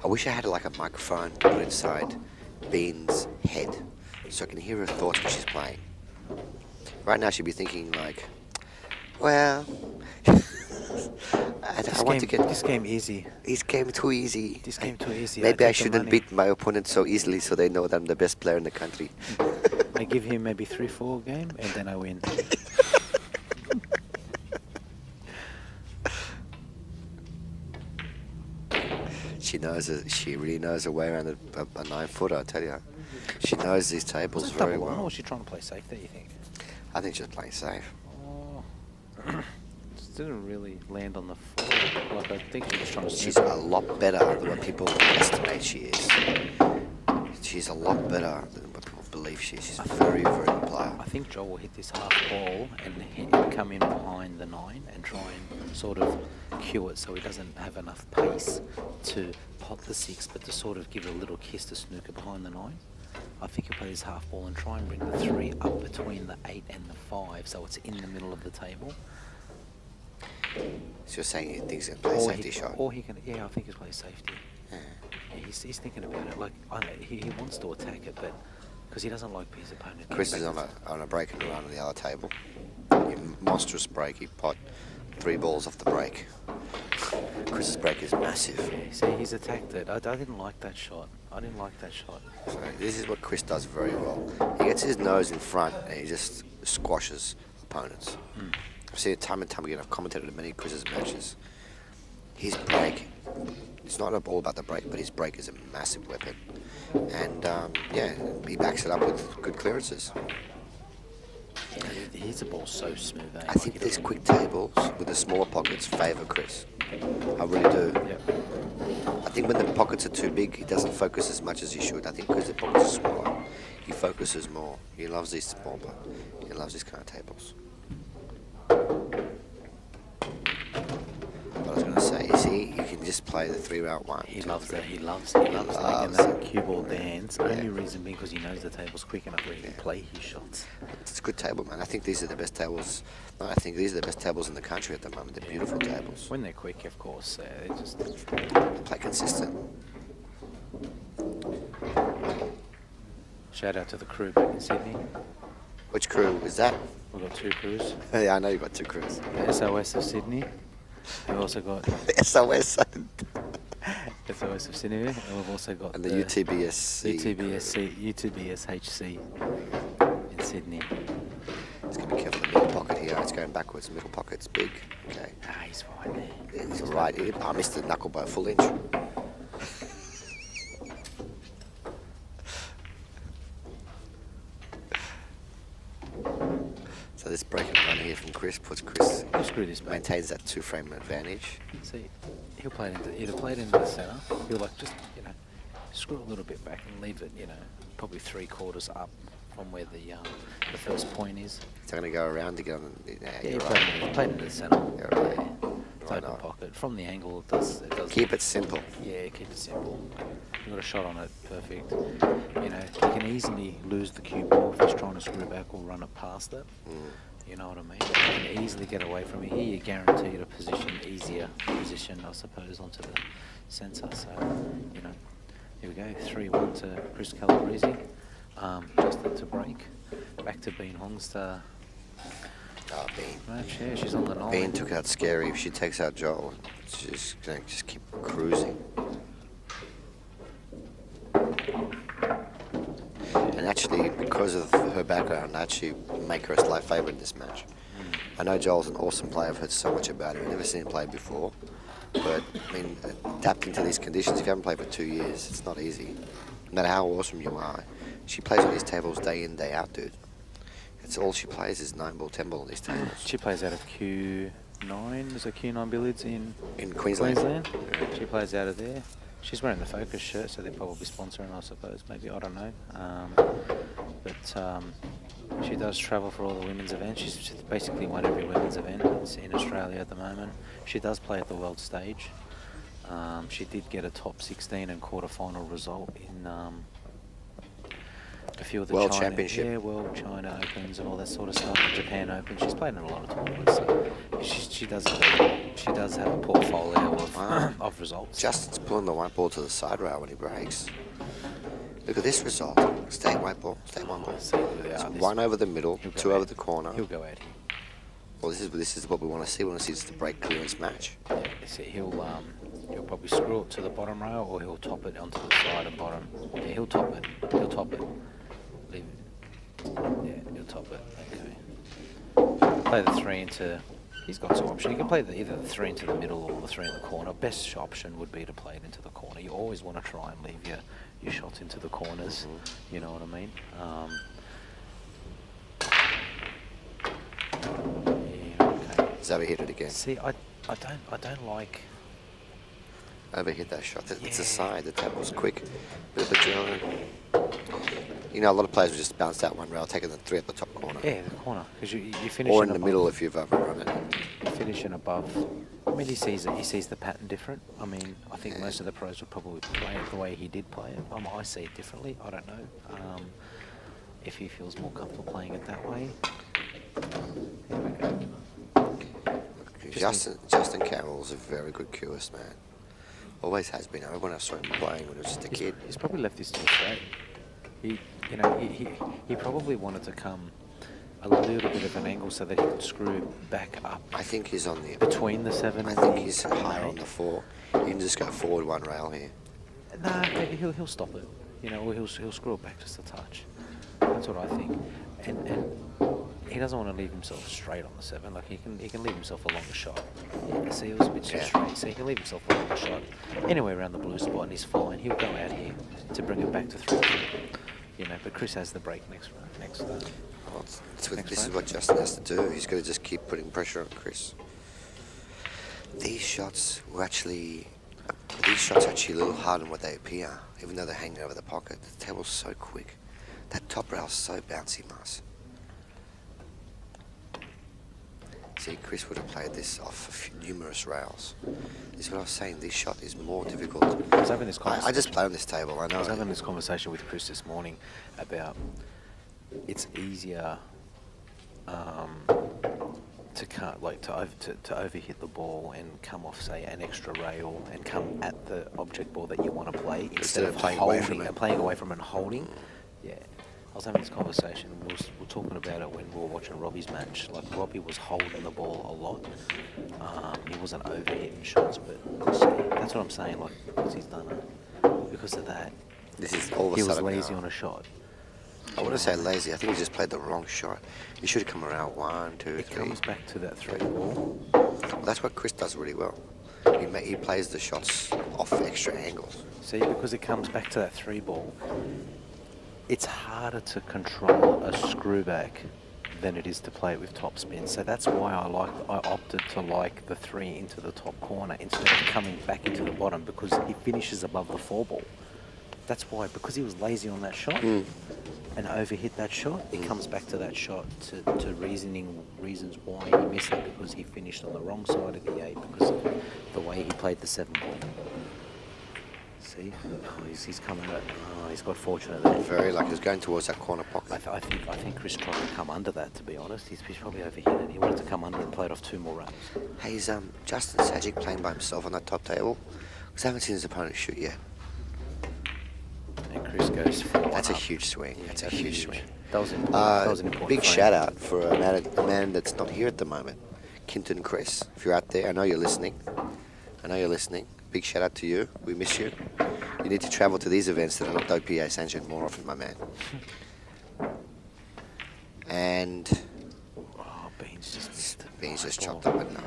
I wish I had like a microphone to put inside Bean's head so I can hear her thoughts when she's playing. Right now she'd be thinking like, well, I want to get this game easy. this game too easy. This game too easy. Maybe I take the shouldn't money. beat my opponent so easily so they know that I'm the best player in the country. I give him maybe 3-4 game and then I win. She really knows her way around a 9-footer, I tell you. She knows these tables Was it very double one, well. or was she trying to play safe there, you think? I think she's playing safe. Oh. Just didn't really land on the floor. Like, I think she was trying to She's sneak a lot better than what people estimate she is. She's a lot better than what people believe she is. She's a very, very good player. I think Johl will hit this half ball and come in behind the 9 and try and sort of cue it so he doesn't have enough pace to pot the 6, but to sort of give it a little kiss to snooker behind the 9. I think he'll play this half ball and try and bring the 3 up between the 8 and the 5 so it's in the middle of the table. So you're saying you think he's going to play a safety shot? Or he can, yeah, I think he'll play safety. Yeah. Yeah, he's thinking about it. Like, I know, he wants to attack it, but because he doesn't like his opponent. Chris is on a break and run on the other table. A monstrous break. He pot 3 balls off the break. Chris's break is massive. Yeah, see, he's attacked it. I didn't like that shot. So this is what Chris does very well. He gets his nose in front and he just squashes opponents. I've seen it time and time again. I've commentated on many of Chris's matches. His break, it's not all about the break, but his break is a massive weapon. And yeah, he backs it up with good clearances. He hits the ball so smooth. Eh? I think these quick tables with the smaller pockets favour Chris. I really do. Yep. I think when the pockets are too big, he doesn't focus as much as he should. I think because the pockets are smaller, he focuses more. He loves these smaller. He loves these kind of tables. What I was going to say is you can just play the 3-round one. He 2, loves 3. that. He loves making that cue ball dance. Yeah. Only reason being because he knows the table's quick enough where he can play his shots. It's a good table, man. I think these are the best tables. No, I think these are the best tables in the country at the moment. They're beautiful tables. When they're quick, of course, they just... They play consistent. Shout out to the crew back in Sydney. Which crew is that? We've got 2 crews. Yeah, I know you've got 2 crews. The SOS of Sydney. We've also got SOS. SOS of Sydney, and we've also got And the UTBSC. UTBSHC in Sydney. It's going to be careful the middle pocket here. It's going backwards. Middle pocket's big. Okay. Ah, he's fine there. It's right. I missed the knuckle by a full inch. So this break and run here from Chris puts Chris, He'll screw this back. maintains that 2-frame advantage. See, he'll play it into either play it into the centre. He'll like just screw it a little bit back and leave it probably 3/4 up from where the first point is. It's going to go around to get on. Yeah, Yeah, you're play right. it into the centre. You're right. It's Why open not? pocket from the angle. It does. Keep it simple. Yeah, keep it simple. You got a shot on it, perfect. He can easily lose the cue ball if he's trying to screw back or run it past it. You know what I mean? You can easily get away from it. Here, you're guaranteed a easier position, I suppose, onto the sensor. So, here we go. 3-1 to Chris Calabrese. Just to break. Back to Bean Hongster. Oh, Bean. Match, yeah, she's on the 9. Bean took out Scary. If she takes out Johl, she's going to just keep cruising. And actually, because of her background, actually make her a slight favourite in this match. I know Joel's an awesome player. I've heard so much about him. I've never seen him play before. But, I mean, adapting to these conditions, if you haven't played for 2 years, it's not easy. No matter how awesome you are, she plays on these tables day in, day out, dude. It's all she plays is 9-ball, 10-ball on these tables. She plays out of Q9. Is it Q9 Billiards in Queensland? Queensland? She plays out of there. She's wearing the Focus shirt, so they're probably sponsoring, I suppose. Maybe, I don't know. But she does travel for all the women's events. She's basically won every women's event in Australia at the moment. She does play at the world stage. She did get a top 16 and quarter-final result in a few of the World China, Championship. yeah, World China Opens and all that sort of stuff. Japan Open. She's played in a lot of tournaments. So she does have a portfolio of Wow. of results. Justin's pulling the white ball to the side rail when he breaks. Look at this result. Stay white ball. Stay one ball. See, It's one over the middle, he'll go two over out. the corner. He'll go out here. Well, this is what we want to see. We want to see it's the break clearance match. Yeah, see, he'll probably screw it to the bottom rail, or he'll top it onto the side and bottom. Yeah, he'll top it. He'll top it. Leave it. Yeah, he'll top it. Okay. Play the 3 into. He's got some option. You can play either the 3 into the middle or the 3 in the corner. Best option would be to play it into the corner. You always want to try and leave your shots into the corners. You know what I mean? Yeah. Okay. He's overhit it again. See, I don't like. Overhit that shot. It's a Yeah. side. The table's quick. Bit of adrenaline. You know, a lot of players will just bounce out one rail, taking the 3 at the top corner. Yeah, the corner, because you finish Or in the above, middle if you've overrun it. You're finishing above. I mean, he sees it. He sees the pattern different. I mean, I think Yeah. most of the pros would probably play it the way he did play it. I see it differently. I don't know if he feels more comfortable playing it that way. Here we go. Justin Campbell's a very good cueist, man. Always has been. I remember when I saw him playing when he was just a kid. He's probably left this too straight. He probably wanted to come a little bit of an angle so that he could screw back up I think he's on the. between the 7 I and think the he's higher on the 4. You can just go forward one rail here. Nah, he'll stop it. You know, or he'll screw it back just a touch. That's what I think. And he doesn't want to leave himself straight on the 7. Like he can leave himself a longer shot. Yeah, see, it was a bit too straight. So he can leave himself a longer shot. Anyway, around the blue spot, and he's fine. He'll go out here to bring it back to 3. You know, but Chris has the break next round. Well, Next this is round. what Justin has to do. He's got to just keep putting pressure on Chris. These shots actually a little harder than what they appear, even though they're hanging over the pocket. The table's so quick. That top rail's so bouncy, Mars. See, Chris would have played this off numerous rails. This is what I was saying. This shot is more difficult. I was having this conversation. I just play on this table. I know. I was having this conversation with Chris this morning about it's easier to overhit the ball and come off, say, an extra rail and come at the object ball that you want to play instead of playing away from holding it. and playing away from it and holding. Yeah. I was having this conversation. We were talking about it when we were watching Robbie's match. Like, Robbie was holding the ball a lot. He wasn't overhitting shots, but see, that's what I'm saying. Like, because he's done it. Because of that, This is all of a he was sudden lazy now. on a shot. I wouldn't say lazy. I think he just played the wrong shot. He should have come around 1, 2, It 3. comes back to that 3 ball. Well, that's what Chris does really well. He plays the shots off extra angles. See, because it comes back to that 3 ball, it's harder to control a screw back than it is to play it with top spin. So that's why I opted to like the 3 into the top corner instead of coming back into the bottom, because he finishes above the 4 ball. That's why, because he was lazy on that shot and overhit that shot, it comes back to that shot to reasons why he missed it, because he finished on the wrong side of the 8 because of the way he played the 7 ball. See, he's coming out. Oh, he's got fortunate there. Very like he's going towards that corner pocket. I think Chris tried to come under that, to be honest. He's probably overhit it. He wanted to come under and play it off 2 more rounds. Hey, is Justin Sajic playing by himself on that top table? Because I haven't seen his opponent shoot yet. And Chris goes for That's a up. huge swing. Yeah, That's a huge swing. That was important. That was an important Big frame. shout out for a man that's not here at the moment, Kinton Chris. If you're out there, I know you're listening. Big shout out to you. We miss you. You need to travel to these events that are not OPA sanctioned more often, my man. And Oh, Beans just missed it. Beans just Oh, chopped up at 9.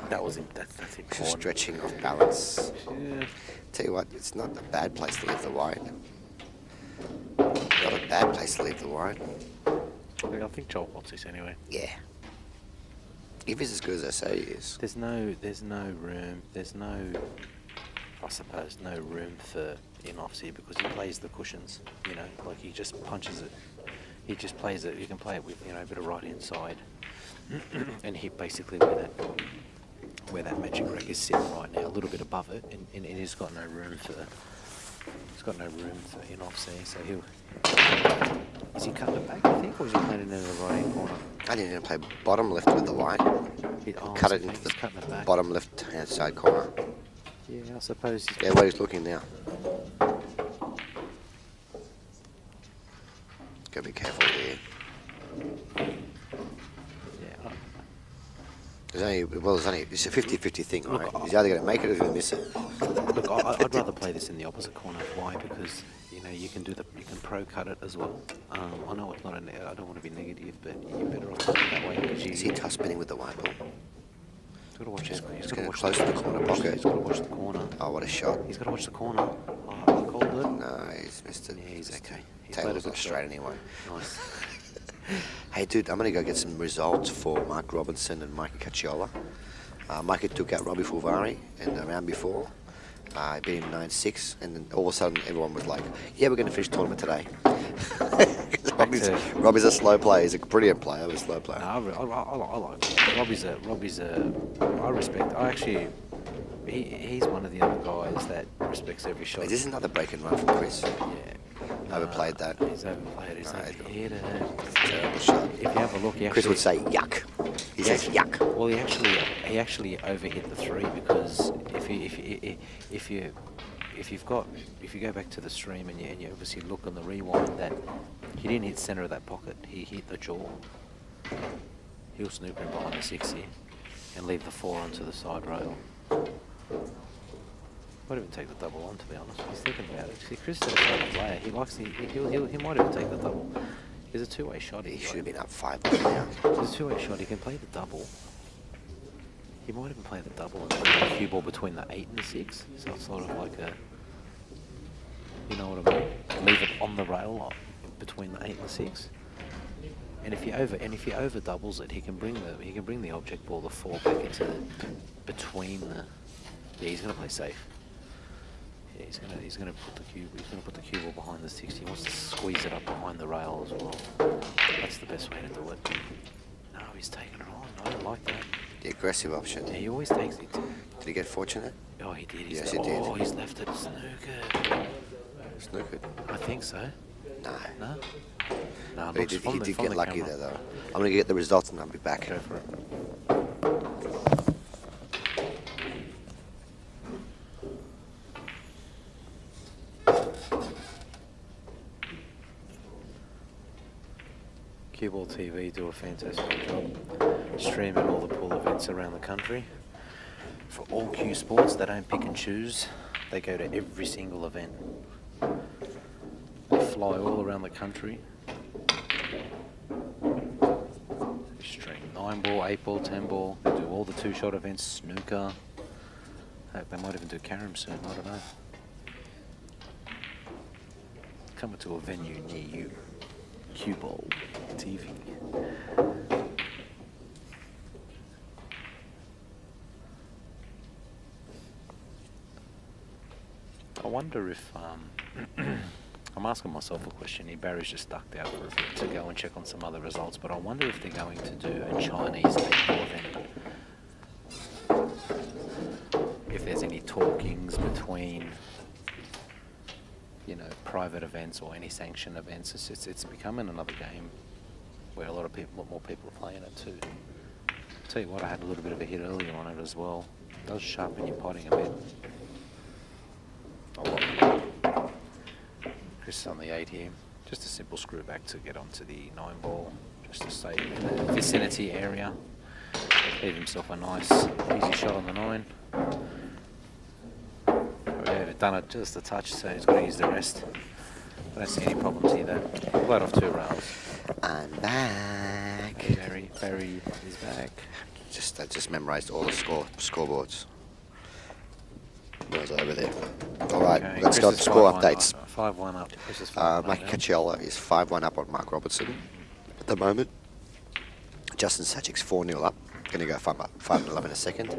That's important. Just stretching off balance. Yeah. Tell you what, it's not a bad place to leave the wide. Not a bad place to leave the wide. I think Johl wants this anyway. Yeah. If he's as good as I say he is. There's no room. There's no, I suppose, no room for in-offs here because he plays the cushions. You know, like he just punches it. He just plays it. You can play it with, you know, a bit of right hand side, and hit basically where that magic rack is sitting right now, a little bit above it, and he's got no room He's got no room in offset, so he'll... Is he cutting it back, I think, or is he playing it into the right-hand corner? I didn't even play bottom left with the white. Cut it into the bottom left-hand side corner. Yeah, I suppose he's... Yeah, where he's looking now. Gotta be careful here. Yeah, It's a 50-50 thing, right? He's either going to make it or he's going to miss it. Look, I'd rather play this in the opposite corner. Why? Because you can pro cut it as well. I know it's not I don't want to be negative, but you're better off doing it that way because Is he tough spinning with the white ball? He's got to watch his. He's got to watch close to the corner pocket. He's got to watch the corner. Oh, what a shot! He's got to watch the corner. Oh, I called it. No, he's missed it. Yeah, he's okay. Tail's not straight anyway. Nice. Hey, dude, I'm going to go get some results for Mark Robinson and Mikey Cacciola. Mikey took out Robbie Fulvari in the round before. I beat him 9-6, and then all of a sudden everyone was like, yeah, we're going to finish the tournament today. Robbie's a slow player. He's a brilliant player, but a slow player. No, I like him. Robbie's I respect. He's one of the other guys that respects every shot. Is this another break and run from Chris? Yeah. Overplayed that. He's overplayed. He's hit it. Terrible shot. If you have a look, Chris would say yuck. He says yuck. Well, he actually overhit the 3 because if you go back to the stream and you obviously look on the rewind that he didn't hit center of that pocket. He hit the Johl. He'll snoop him behind the 6 here and leave the 4 onto the side rail. Might even take the double on, to be honest. He's thinking about it. See, Chris is a clever player. He might even take the double. There's a two-way shot. He should have been up 5 now. There's a two-way shot. He can play the double. He might even play the double and play the cue ball between the 8 and the 6. So it's sort of like a, you know what I mean? Leave it on the rail between the 8 and the 6. And if he over doubles it, he can bring the object ball, the 4, back into between the. Yeah, he's gonna play safe. Yeah, he's gonna put the cue ball behind the 6. He wants to squeeze it up behind the rail as well. That's the best way to do it. No, he's taking it on. I don't like that. The aggressive option. Yeah, he always takes it. Did he get fortunate? Oh, he did. Yes, he did. Oh, he's left it snookered. Snookered? I think so. No. No? No, But he did get lucky there, though. I'm going to get the results and I'll be back. Go for it. CueballTV do a fantastic job streaming all the pool events around the country. For all Q Sports, they don't pick and choose. They go to every single event. They fly all around the country. Stream 9-ball, 8-ball, 10-ball. They do all the 2-shot events, snooker. Heck, they might even do carom soon, I don't know. Coming to a venue near you. CueballTV. I wonder if I'm asking myself a question here. Barry's just ducked out for a bit to go and check on some other results, but I wonder if they're going to do a Chinese 8-ball event. If there's any talkings between, you know, private events or any sanctioned events. It's becoming another game where a lot more people are playing it too. Tell you what, I had a little bit of a hit earlier on it as well. It does sharpen your potting a bit. Chris is on the 8 here. Just a simple screw back to get onto the 9-ball, just to stay in the vicinity area. Leave himself a nice, easy shot on the 9. Yeah, done it just a touch, so he's got to use the rest. I don't see any problems here though. Played off 2 rails. I'm back. Barry is back. I just memorised all the scoreboards. I was over there. All right, Okay, let's Chris go to is score 5-1 updates. 5-1 up. Chris is 5-1 Mike up. Cacciola is 5-1 up on Mark Robertson at the moment. Justin Sachik's 4-0 up. Going to go 5-11 in a second.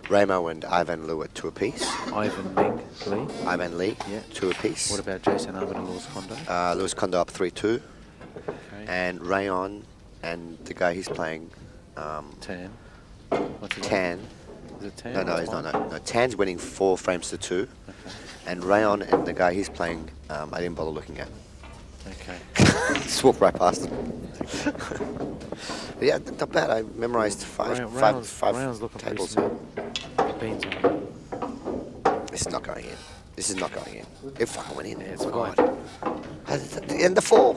Ramo and Ivan Liu at 2 apiece. Ivan Lee, Yeah. 2 apiece. What about Jason Arbor and Lewis Kondo? Lewis Kondo up 3-2. Okay. And Rayon and the guy he's playing, Tan. What's his Tan, name? Is it 10? No, or he's not. 5? No. Tan's winning 4 frames to 2. And Rayon and the guy he's playing, I didn't bother looking at. Okay. Just walked right past him. Yeah, not bad. I memorized five Rayon's looking pretty tables. smooth. Beans on. This is not going in. This is not going in. It fucking went in. Yeah, it's Oh, fine. God. And the 4.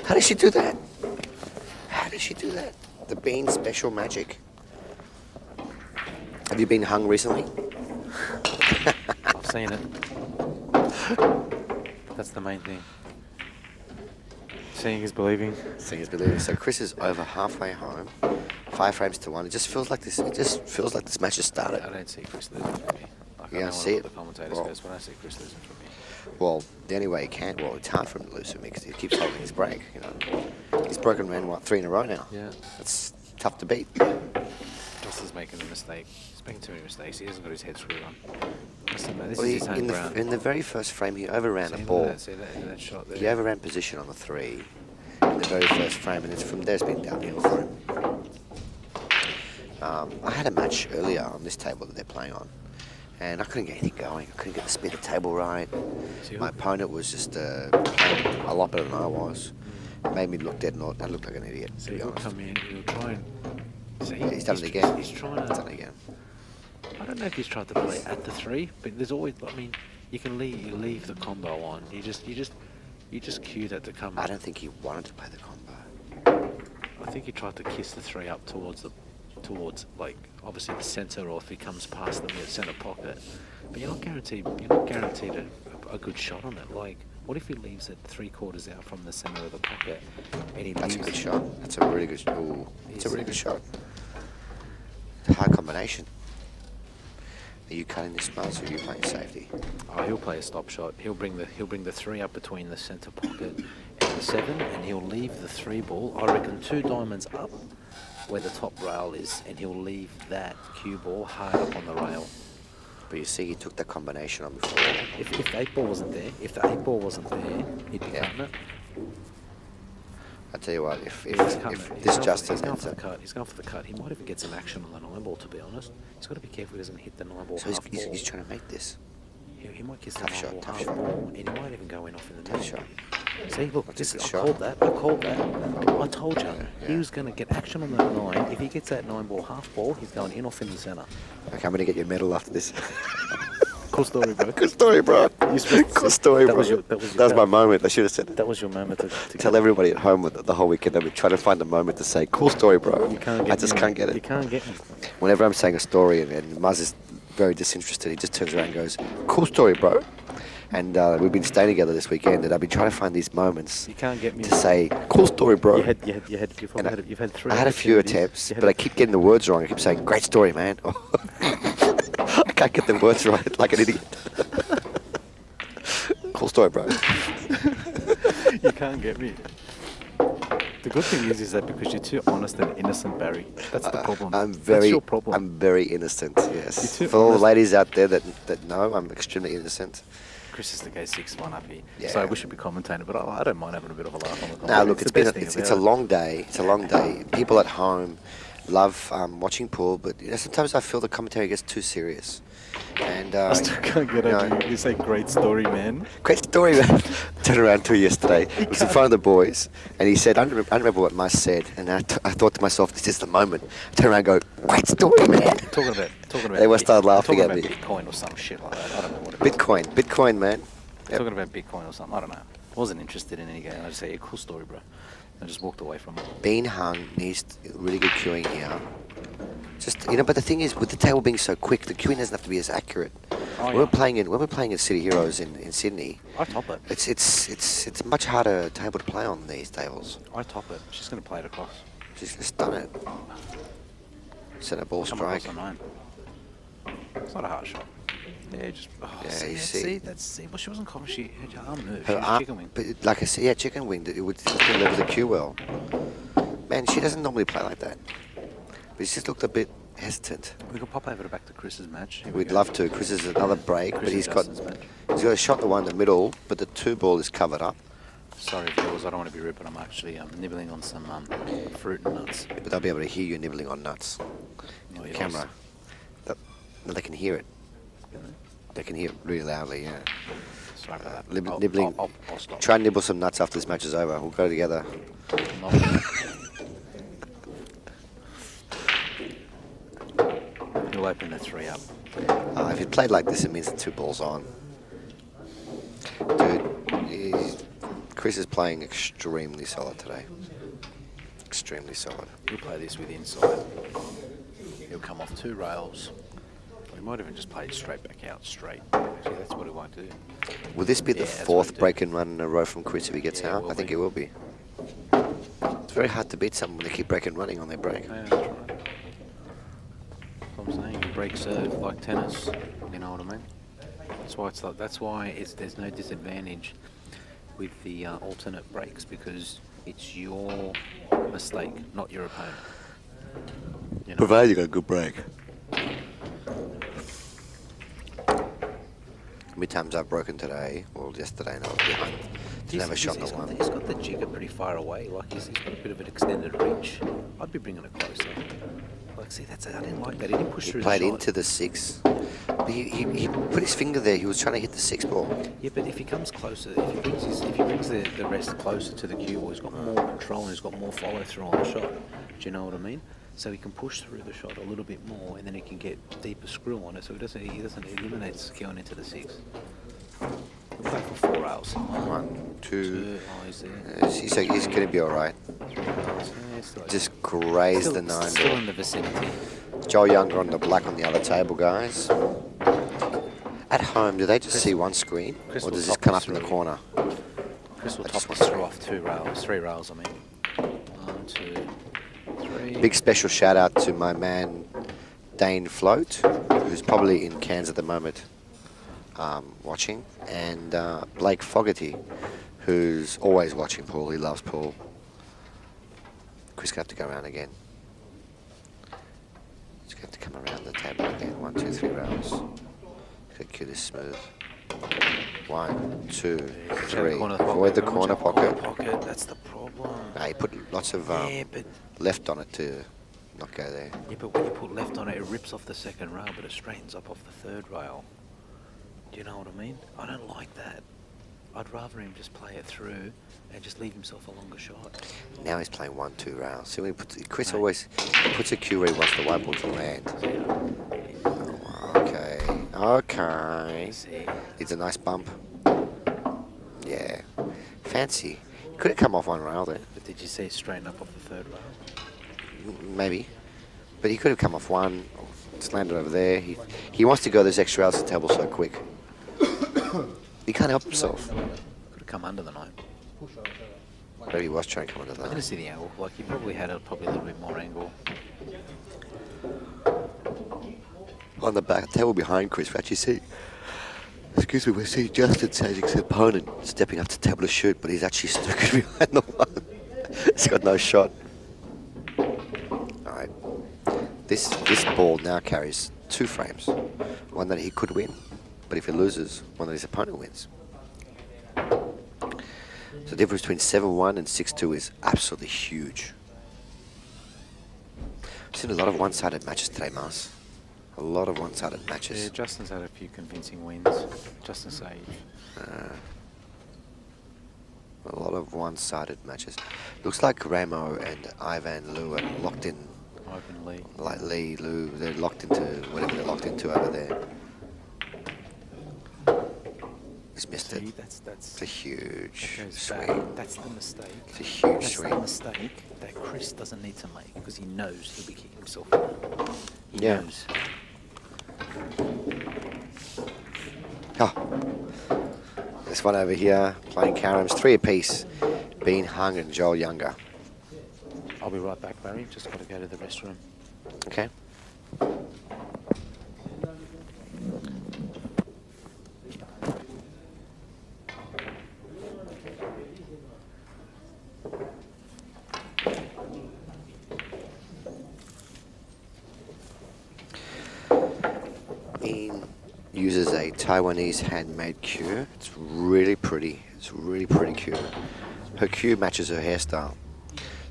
How did she do that? How did she do that? The bean special magic. Have you been hung recently? I've seen it. That's the main thing. Seeing is believing. Seeing is believing. So Chris is over halfway home. 5 frames to 1. It just feels like this. It just feels like this match has started. I don't see Chris losing from me. Like, You I don't know see what it? the commentators Well- goes, but I don't see Chris losing from me. Well, the only way he can. Well, it's hard for him to lose with me because he keeps holding his break. You know, he's broken around 3 in a row now. Yeah. That's tough to beat. Justin's making a mistake. He's making too many mistakes. He hasn't got his head screwed on. Listen, man, this Well, is his home in ground. the very first frame, he overran See, a look ball. at that shot there. He overran position on the 3 in the very first frame, and it's from there it's been downhill for him. I had a match earlier on this table that they're playing on, and I couldn't get anything going. I couldn't get the speed of the table right. See, My opponent was just playing a lot better than I was. It made me look dead, and I looked like an idiot, So to be he'll honest. come in, he'll try and... See, Yeah, he's done it again. He's trying He's done to... it again. I don't know if he's tried to play at the 3, but there's always... I mean, you can leave the combo on. You just cue that to come... I don't think he wanted to play the combo. I think he tried to kiss the 3 up towards like obviously the centre, or if he comes past the centre pocket. But you're not guaranteed a good shot on it. Like, what if he leaves it 3/4 out from the centre of the pocket and he That's a leaves good shot. That's a really good. Ooh, it's a really good shot. High combination. Are you cutting this Muzz, or are you playing safety? Oh, he'll play a stop shot. He'll bring the 3 up between the centre pocket and the 7, and he'll leave the 3 ball. I reckon 2 diamonds up where the top rail is, and he'll leave that cue ball hard up on the rail. But you see, he took that combination on before. If the 8 ball wasn't there, he'd be cutting it. I tell you what, if He's this going Justin for ends the up, cut. He's going for the cut. He might even get some action on the 9 ball, to be honest. He's got to be careful he doesn't hit the 9 ball so half ball. he's trying to make this He might kiss the Tough 9 shot, ball tough half shot. ball, and he might even go in off in the tough middle. shot. See, look, That's a this good I shot. called that. I told you. Yeah. He was going to get action on that 9. If he gets that 9 ball half ball, he's going in off in the centre. Okay, I'm gonna get your medal after this. Cool story, bro. Good story, bro. Good story, that bro. was your- that was your- That was my moment. I should have said it. That was your moment to Tell everybody at home with the whole weekend I've been trying to find a moment to say, cool story, bro. You can't get I just me. can't get it. You can't get me. Whenever I'm saying a story and Muzz is very disinterested, he just turns around and goes, cool story, bro. And we've been staying together this weekend, and I've been trying to find these moments You can't get me. to say, cool story, bro. You've And had 3. I had a few attempts, but I keep getting the words wrong. I keep saying, great story, man. I can't get the words right like an idiot. Cool story, bro. You can't get me. The good thing is that because you're too honest and innocent, Barry. That's the problem. That's your problem. I'm very innocent, yes. You're too For all the honest. ladies out there that know, I'm extremely innocent. Chris is the guy 6-1 up here. Yeah. So we should be commentating, but I don't mind having a bit of a laugh on the No, commentary. look, the best thing it's about a it. long day. It's a long day. People at home love watching pool, but sometimes I feel the commentary gets too serious. And I still can't get over you. You say great story, man. Great story, man. Turned around to yesterday. He was in front of the boys, and he said, I don't remember what Muzz said, and I thought to myself, this is the moment. I turn around and go, great story, man. Talking about. They started laughing at me. Bitcoin or some shit like that. I don't know what it is. Bitcoin, man. Yep. Talking about Bitcoin or something. I don't know. Wasn't interested in any game. I just say, cool story, bro. I just walked away from it. Being hung needs really good queuing here. Just but the thing is, with the table being so quick, the queuing doesn't have to be as accurate. Oh, when yeah. we're playing in City Heroes in Sydney, I top it. it's much harder table to play on these tables. I top it. She's going to play it across. She's just done it. Centre ball Come strike. across the 9. It's not a hard shot. Yeah, just. Oh, Yeah, see, you that- see. see. Well, she wasn't confident. She had her arm moved. Her She was arm- chicken wing. But like I said, yeah, chicken wing. It would level the queue well. Man, she doesn't normally play like that. But she just looked a bit hesitant. We could pop over back to Chris's match. Here we We'd go. love to. Chris is another break, Chris but and he's got Justin's match. a shot the one in the middle, but the 2 ball is covered up. Sorry, viewers. I don't want to be rude, but I'm actually nibbling on some fruit and nuts. But they'll be able to hear you nibbling on nuts. Oh, yes. Camera. No, they can hear it. They can hear it really loudly, yeah. Sorry about that. Nibbling. I'll stop. Try and nibble some nuts after this match is over. We'll go together. He'll open the 3 up. If it played like this, it means the 2 balls on. Dude, Chris is playing extremely solid today. Extremely solid. He'll play this with inside. He'll come off 2 rails. He might even just play it straight back out, straight. Actually, that's what he won't do. Will this be the Yeah, that's what 4th he break and run in a row from Chris if he gets Yeah, it out? will I think be. it will be. It's very hard to beat someone when they keep break and running on their break. Yeah, that's right. That's what I'm saying. You break serve like tennis. You know what I mean? That's why it's like. That's why there's no disadvantage with the alternate breaks, because it's your mistake, not your opponent. You know? Provided you got a good break. How many times I've broken today, or yesterday, and I was behind. Didn't have a shot in the one. He's got the jigger pretty far away. Like he's got a bit of an extended reach. I'd be bringing it closer. Like, see, I didn't like that. He didn't push He through played the shot. into the 6. But he put his finger there. He was trying to hit the 6 ball. Yeah, but if he comes closer, if he brings the rest closer to the cue ball, he's got more control and he's got more follow through on the shot. Do you know what I mean? So he can push through the shot a little bit more, and then he can get deeper screw on it. So he doesn't eliminate going into the 6. We'll play for 4 rails. 1, 2. Oh, he's there. He's going to be all right. 3 rails. Yeah, still Just graze the 9 Still ball. in the vicinity. Joel Younger on the black on the other table, guys. At home, do they just see one screen? Chris Or will does this top come us up in the through. corner? Chris will I top just us want through off 3 rails, I mean. 1, 2, 3. Big special shout out to my man Dane Float, who's probably in Cairns at the moment watching, and Blake Fogarty, who's always watching pool. He loves pool. Chris going to have to go around again. He's going to have to come around the table again. 1, 2, 3 rounds. Cue this smooth. 1, 2, 3. Avoid the corner pocket. That's the problem. He put lots of Yeah, but left on it to not go there. yeah, but when you put left on it, it rips off the 2nd rail, but it straightens up off the 3rd rail. Do you know what I mean? I don't like that. I'd rather him just play it through and just leave himself a longer shot. Now he's playing 1, 2 rounds. See when he puts, Chris Right. always puts a cue where he wants the white ball to land. Okay. Okay. See, It's a nice bump. Yeah. Fancy. Could have come off 1 rail there. but did you see it straighten up off the 3rd rail? Maybe. But he could have come off 1. Just landed over there. He wants to go those extra rounds to the table so quick. He can't help himself. Could have come under the 9. Maybe he was trying to come under I didn't that. see the angle. Like, he probably had a little bit more angle. On the back table behind Chris, we actually see, excuse me, we see Justin Sajic's opponent stepping up to the table to shoot, but he's actually stuck behind the 1. He's got no shot. Alright. This ball now carries 2 frames. One that he could win, but if he loses, one that his opponent wins. So the difference between 7-1 and 6-2 is absolutely huge. I've seen a lot of one-sided matches today, Mars. A lot of one-sided matches. Yeah, Justin's had a few convincing wins. Justin Sage. A lot of one-sided matches. Looks like Ramo and Ivan Liu are locked in, Ivan Lee. like Lee, Liu, they're locked into whatever they're locked into over there. He's missed it. See, It's that's a huge that goes swing. back. That's the mistake. It's a huge That's swing. the mistake that Chris doesn't need to make, because he knows he'll be kicking himself out. He Yeah. knows. Oh. This one over here, playing caroms, 3 apiece. Bean Hung and Joel Younger. I'll be right back, Barry. Just got to go to the restroom. Okay. Bean uses a Taiwanese handmade cue. It's really pretty. It's really pretty cue. Her cue matches her hairstyle.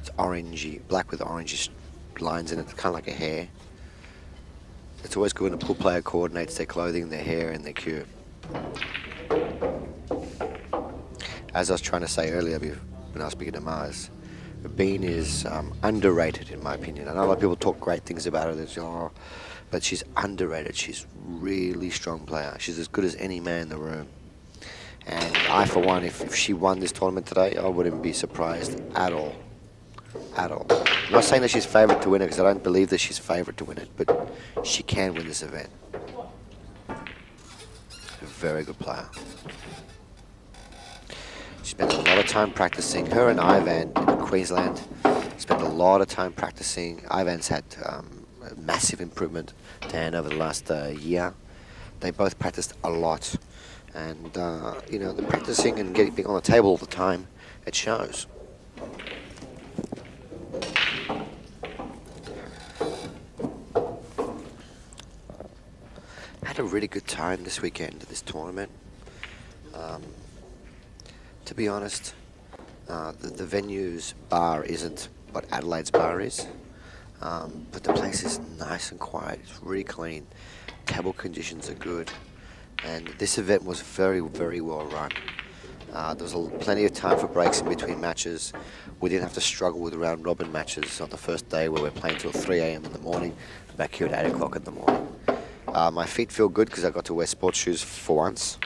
It's orangey, black with orangey lines in it, kind of like a hair. It's always good when a pool player coordinates their clothing, their hair, and their cue. As I was trying to say earlier when I was speaking to Mars, Bean is underrated in my opinion. I know a lot of people talk great things about her, but she's underrated. She's really strong player. She's as good as any man in the room. And I, for one, if she won this tournament today, I wouldn't be surprised at all. At all. I'm not saying that she's favourite to win it, because I don't believe that she's favourite to win it, but she can win this event. A very good player. She spent a lot of time practicing. Her and Ivan in Queensland spent a lot of time practicing. Ivan's had a massive improvement, Dan, over the last year. They both practiced a lot. And, you know, the practicing and getting on the table all the time, it shows. Had a really good time this weekend at this tournament. To be honest, the venue's bar isn't what Adelaide's bar is, but the place is nice and quiet. It's really clean. Table conditions are good, and this event was very, very well run. There was plenty of time for breaks in between matches. We didn't have to struggle with round robin matches on the first day where we're playing till 3 a.m. in the morning, back here at 8 o'clock in the morning. My feet feel good because I got to wear sports shoes for once.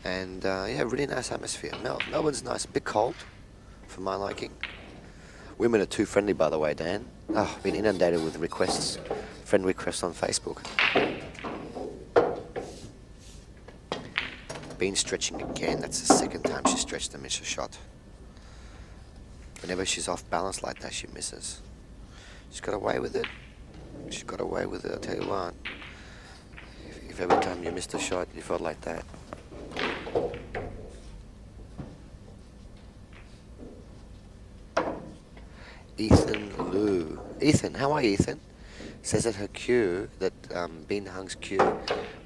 Yeah, really nice atmosphere. Melbourne's nice, a bit cold for my liking. Women are too friendly, by the way, Dan. Oh, I've been inundated with requests, friend requests on Facebook. Been stretching again. That's the second time she stretched and missed a shot. Whenever she's off balance like that, she misses. She's got away with it. She's got away with it, I'll tell you what. If every time you missed a shot, you felt like that. Ethan Liu. Ethan, how are you, Ethan? Says that her cue, that Bean Hung's cue,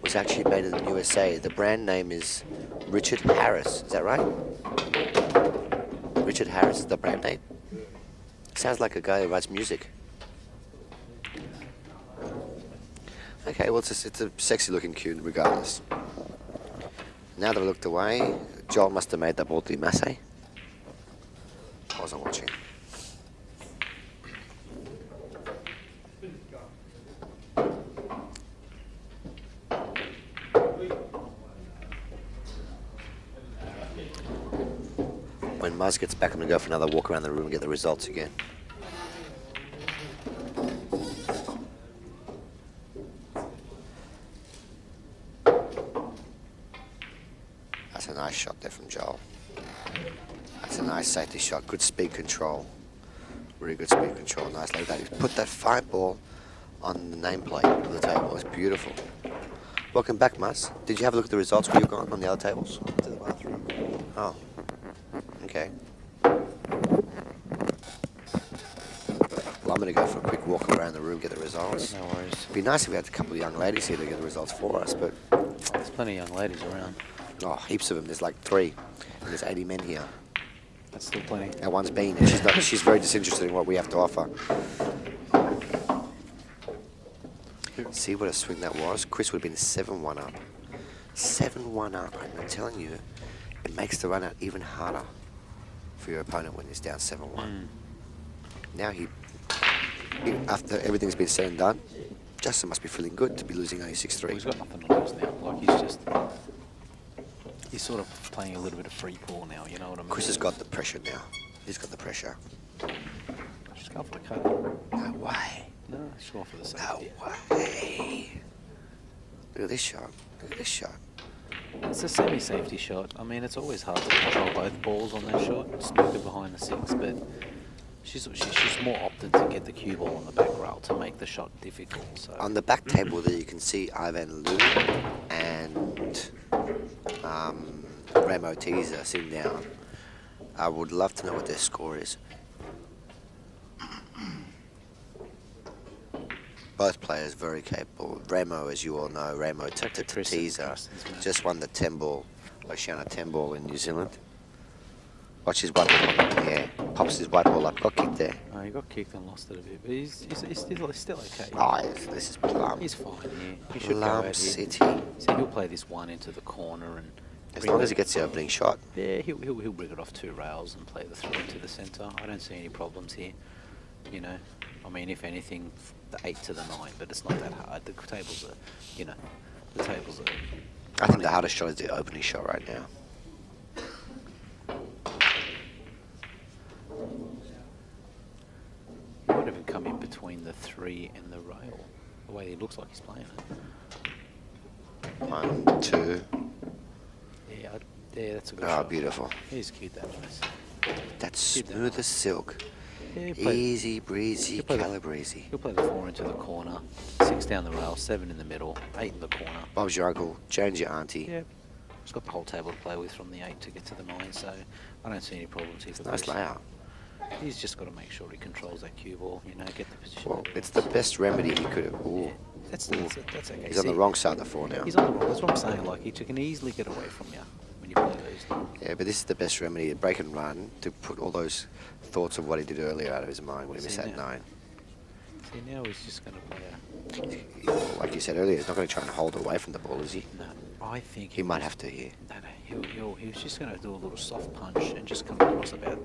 was actually made in the USA. The brand name is Richard Harris. Is that right? Richard Harris is the brand name? Sounds like a guy who writes music. Okay, well, it's a sexy looking cue regardless. Now that I looked away, Joel must have made that ball to Massey. I wasn't watching. When Muzz gets back, I'm going to go for another walk around the room and get the results again. That's a nice shot there from Joel. That's a nice safety shot. Good speed control. Really good speed control. Nice like that. He's put that fine ball on the nameplate of the table. It's beautiful. Welcome back, Muzz. Did you have a look at the results where you've gone on the other tables? To the bathroom. Oh. Okay. Well, I'm going to go for a quick walk around the room, get the results. No worries. It'd be nice if we had a couple of young ladies here to get the results for us, but... There's plenty of young ladies around. Oh, heaps of them. There's like 3. And there's 80 men here. That's still plenty. That one's Bean, and she's very disinterested in what we have to offer. See what a swing that was? Chris would have been 7-1 up. 7-1 up, and I'm telling you, it makes the run out even harder for your opponent when he's down 7-1. Now after everything's been said and done, Justin must be feeling good to be losing only 6-3. He's got nothing to lose now. Like, he's sort of playing a little bit of free ball now, you know what I mean? Chris has got the pressure now. He's got the pressure. Just go for the cut. No way. No, just go for the safety. No way. Look at this shot. Look at this shot. It's a semi-safety shot. I mean, it's always hard to control both balls on that shot. Snooker behind the 6, but she's more opted to get the cue ball on the back rail to make the shot difficult. So. On the back table there, you can see Ivan Liu and Ramo Teaser sitting down. I would love to know what their score is. Both players very capable. Ramo, as you all know, Ramo to Teaser just won the 10-ball, Oceania 10-ball in New Zealand. Watch his white ball up in the air. Pops his white ball up. Got kicked there. Oh, he got kicked and lost it a bit, but he's still okay. Oh, this is plum. He's fine here. He should Plum go out here. City. So he'll play this one into the corner and. As long as he gets the opening shot. Yeah, he'll bring it off 2 rails and play the 3 into the centre. I don't see any problems here. You know, I mean, if anything, the 8 to the 9, but it's not that hard. The tables are, you know, the tables are. I think the hardest shot is the opening shot right now. He might even come in between the 3 and the rail, the way he looks like he's playing it. 1, 2. Yeah, that's a good Oh, shot. beautiful. He's cute, that nice. That's Keep that smooth nice. as silk. Yeah, Easy breezy he'll play the- Calabrese. He'll play the 4 into the corner, 6 down the rail, 7 in the middle, 8 in the corner. Bob's your uncle, Jones your auntie. Yeah, he's got the whole table to play with from the 8 to get to the 9, so I don't see any problems here. for Nice Chris. layout. He's just got to make sure he controls that cue ball, you know, get the position. Well, that he it's the wants. best remedy he could have. Ooh. Yeah, that's okay. He's on the See, wrong side of the 4 now. He's on the wrong. That's what I'm saying. Like he can easily get away from you when you play those. Yeah, but this is the best remedy, to break and run, to put all those thoughts of what he did earlier out of his mind when he missed See, that now- 9. See, now he's just going to play Like you said earlier, he's not going to try and hold away from the ball, is he? no. I think He might have to here. No, he's just going to do a little soft punch and just come across about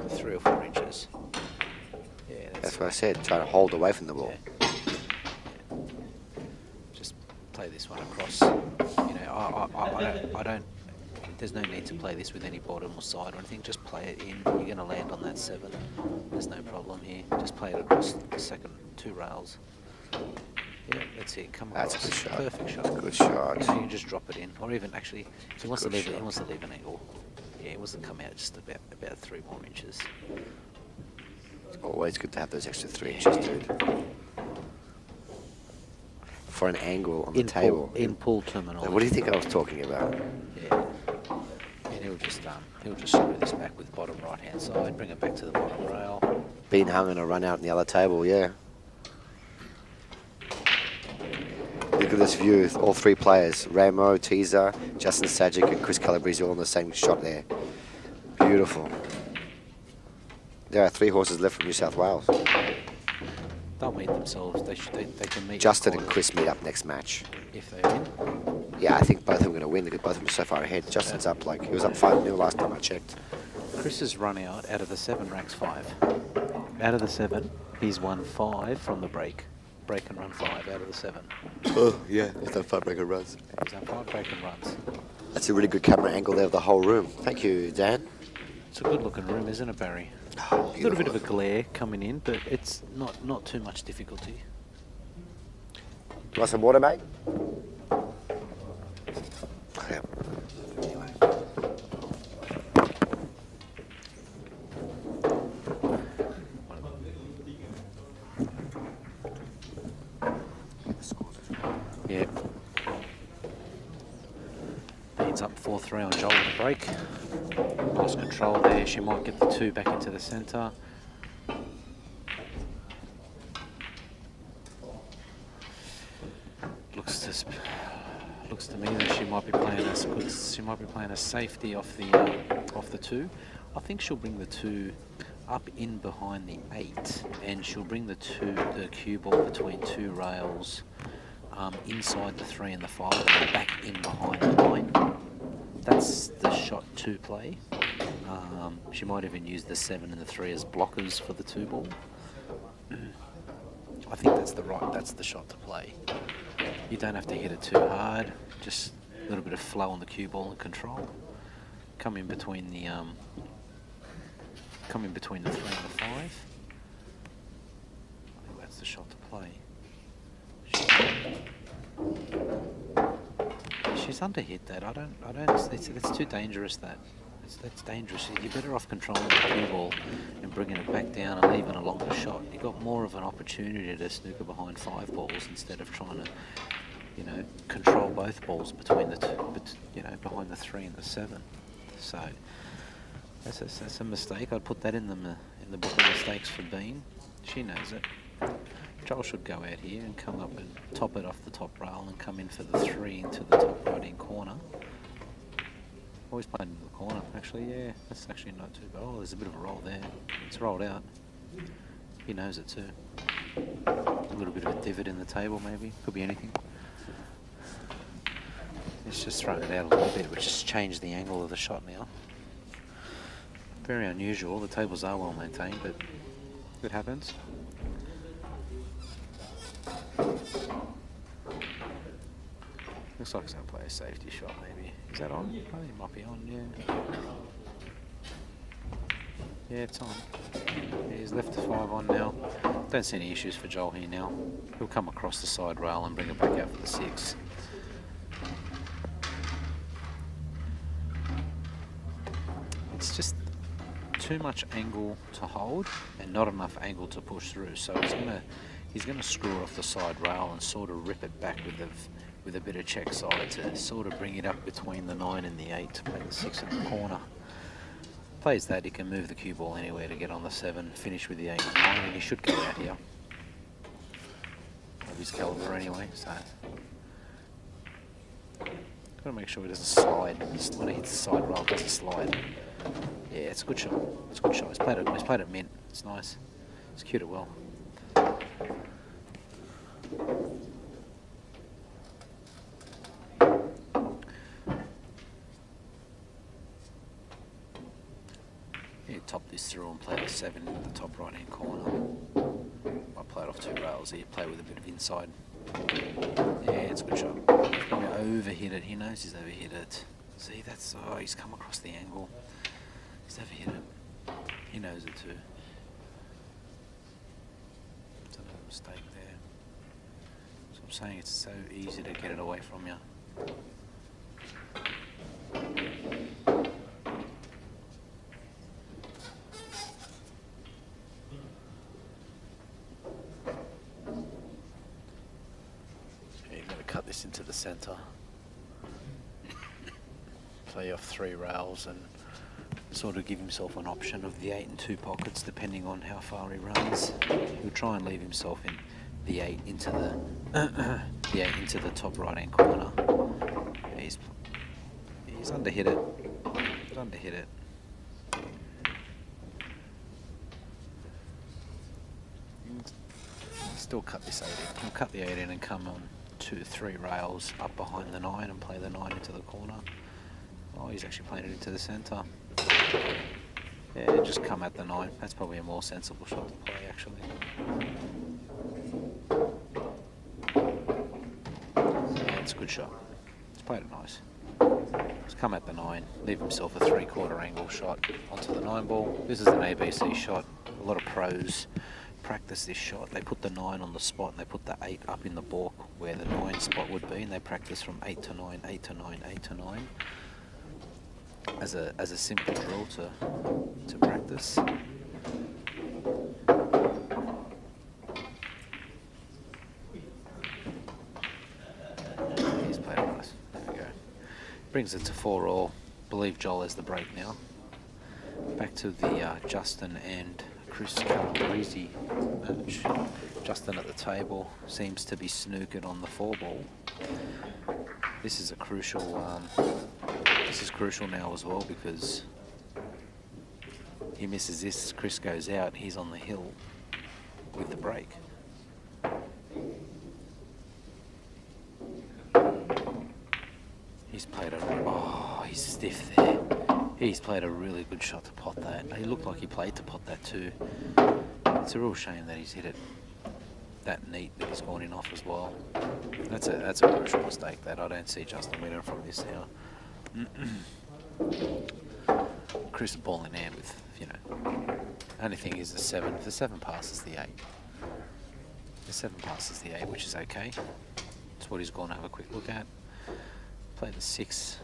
3 or 4 inches. Yeah, That's what I said, try to hold away from the ball. Yeah. Just play this one across. You know, I don't. There's no need to play this with any bottom or side or anything. Just play it in. You're going to land on that 7. There's no problem here. Just play it across the second 2 rails. Yeah, that's it. Come on. That's a good shot. Perfect shot. That's a good shot. You can just drop it in, or even actually, if he wants to Good leave it, he shot. wants to leave an angle. Yeah, he wants to come out just about 3 more inches. Always good to have those extra 3 inches, dude. For an angle on the table. In pool terminology. What do you think I was talking about? Yeah. And he'll just screw this back with bottom right hand side, bring it back to the bottom rail. Being hung on a run out in the other table, yeah. Look at this view, all 3 players, Ramo, Teaser, Justin Sajic and Chris Calabrese all in the same shot there. Beautiful. There are 3 horses left from New South Wales. They'll meet themselves. They can meet. Justin and quarters Chris meet up next match. if they win. Yeah, I think both of them are going to win because both of them are so far ahead. Justin's up, like, he was up 5-0 last time I checked. Chris has run out of the 7 ranks 5. Out of the 7, he's won 5 from the break. Break and run 5 out of the 7. Oh, yeah, he's done 5 breaker runs. He's done 5 break and runs. That's a really good camera angle there of the whole room. Thank you, Dan. It's a good looking room, isn't it, Barry? Oh, A little bit of a beautiful. glare coming in, but it's not too much difficulty. You want some water, mate? Yeah. Anyway. Yeah. Beans up 4-3 on Johl with the break. Lost control there. She might get the 2 back into the centre. Looks to me that she might be playing a safety off the 2. I think she'll bring the 2 up in behind the 8, and she'll bring the cue ball between 2 rails, inside the 3 and the 5, and back in behind the 9. That's the shot to play. She might even use the 7 and the 3 as blockers for the 2 ball. I think that's the shot to play. You don't have to hit it too hard. Just a little bit of flow on the cue ball and control. Come in between the 3 and the 5. I think that's the shot to play. She's underhit that. I don't. It's too dangerous. That's dangerous. You're better off controlling the cue ball and bringing it back down and leaving a longer shot. You've got more of an opportunity to snooker behind 5 balls instead of trying to, control both balls between the 2, behind the 3 and the 7. So that's a mistake. I'd put that in the book of mistakes for Bean. She knows it. Johl should go out here and come up and top it off the top rail and come in for the 3 into the top right-hand corner. Always playing in the corner, actually, yeah. That's actually not too bad. Oh, there's a bit of a roll there. It's rolled out. He knows it too. A little bit of a divot in the table, maybe. Could be anything. It's just thrown it out a little bit, which has changed the angle of the shot now. Very unusual. The tables are well maintained, but it happens. Looks like he's going to play a safety shot, maybe. Is that on? I think it might be on, yeah. Yeah, it's on. Yeah, he's left the 5 on now. Don't see any issues for Johl here now. He'll come across the side rail and bring it back out for the 6. It's just too much angle to hold and not enough angle to push through. So he's gonna screw off the side rail and sort of rip it back with a bit of check side to sort of bring it up between the 9 and the 8 to play the 6 in the corner. Plays that, he can move the cue ball anywhere to get on the 7, finish with the 8 and 9, and he should go out here. Of his caliber anyway, so. Gotta make sure he doesn't slide. When he hits the side rail, it doesn't slide. Yeah, it's a good shot. It's a good shot. He's played it mint. It's nice. He's cued it well. Yeah, top this through and play the 7 in the top right hand corner. I play it off 2 rails here, play with a bit of inside. Yeah, it's a good shot. He's probably overhit it. He knows he's overhit it. See, that's, oh, he's come across the angle. He's overhit it. He knows it too. It's another mistake there. So I'm saying it's so easy to get it away from you. Cut this into the centre, play off 3 rails and sort of give himself an option of the 8 and 2 pockets depending on how far he runs. He'll try and leave himself in the 8 into the 8 into the top right hand corner. He's underhit it. He's underhit it. Still cut this 8 in. He'll cut the 8 in and come on 2-3 rails up behind the 9 and play the 9 into the corner. Oh, he's actually playing it into the centre. Yeah, just come at the 9. That's probably a more sensible shot to play, actually. Yeah, it's a good shot. He's played it nice. Just come at the 9, leave himself a 3/4 angle shot onto the 9 ball. This is an ABC shot. A lot of pros practice this shot. They put the 9 on the spot and they put the 8 up in the balk where the 9 spot would be, and they practice from 8 to 9, 8 to 9, 8 to 9 as a simple drill to practice. He's played it nice. There we go. Brings it to 4-all. Believe Johl has the break now. Back to the Justin and Chris Calabrese match. Justin at the table seems to be snookered on the 4 ball. This is a crucial. This is crucial now as well because he misses this. Chris goes out. He's on the hill with the break. He's played a. Oh, he's stiff there. He's played a really good shot to pot that. He looked like he played to pot that too. It's a real shame that he's hit it that neat that he's gone in off as well. That's a crucial mistake that I don't see Justin winning from this now. Chris ball in hand with, you know, only thing is the 7. If the 7 passes the 8. The 7 passes the 8, which is okay. It's what he's going to have a quick look at. Play the 6.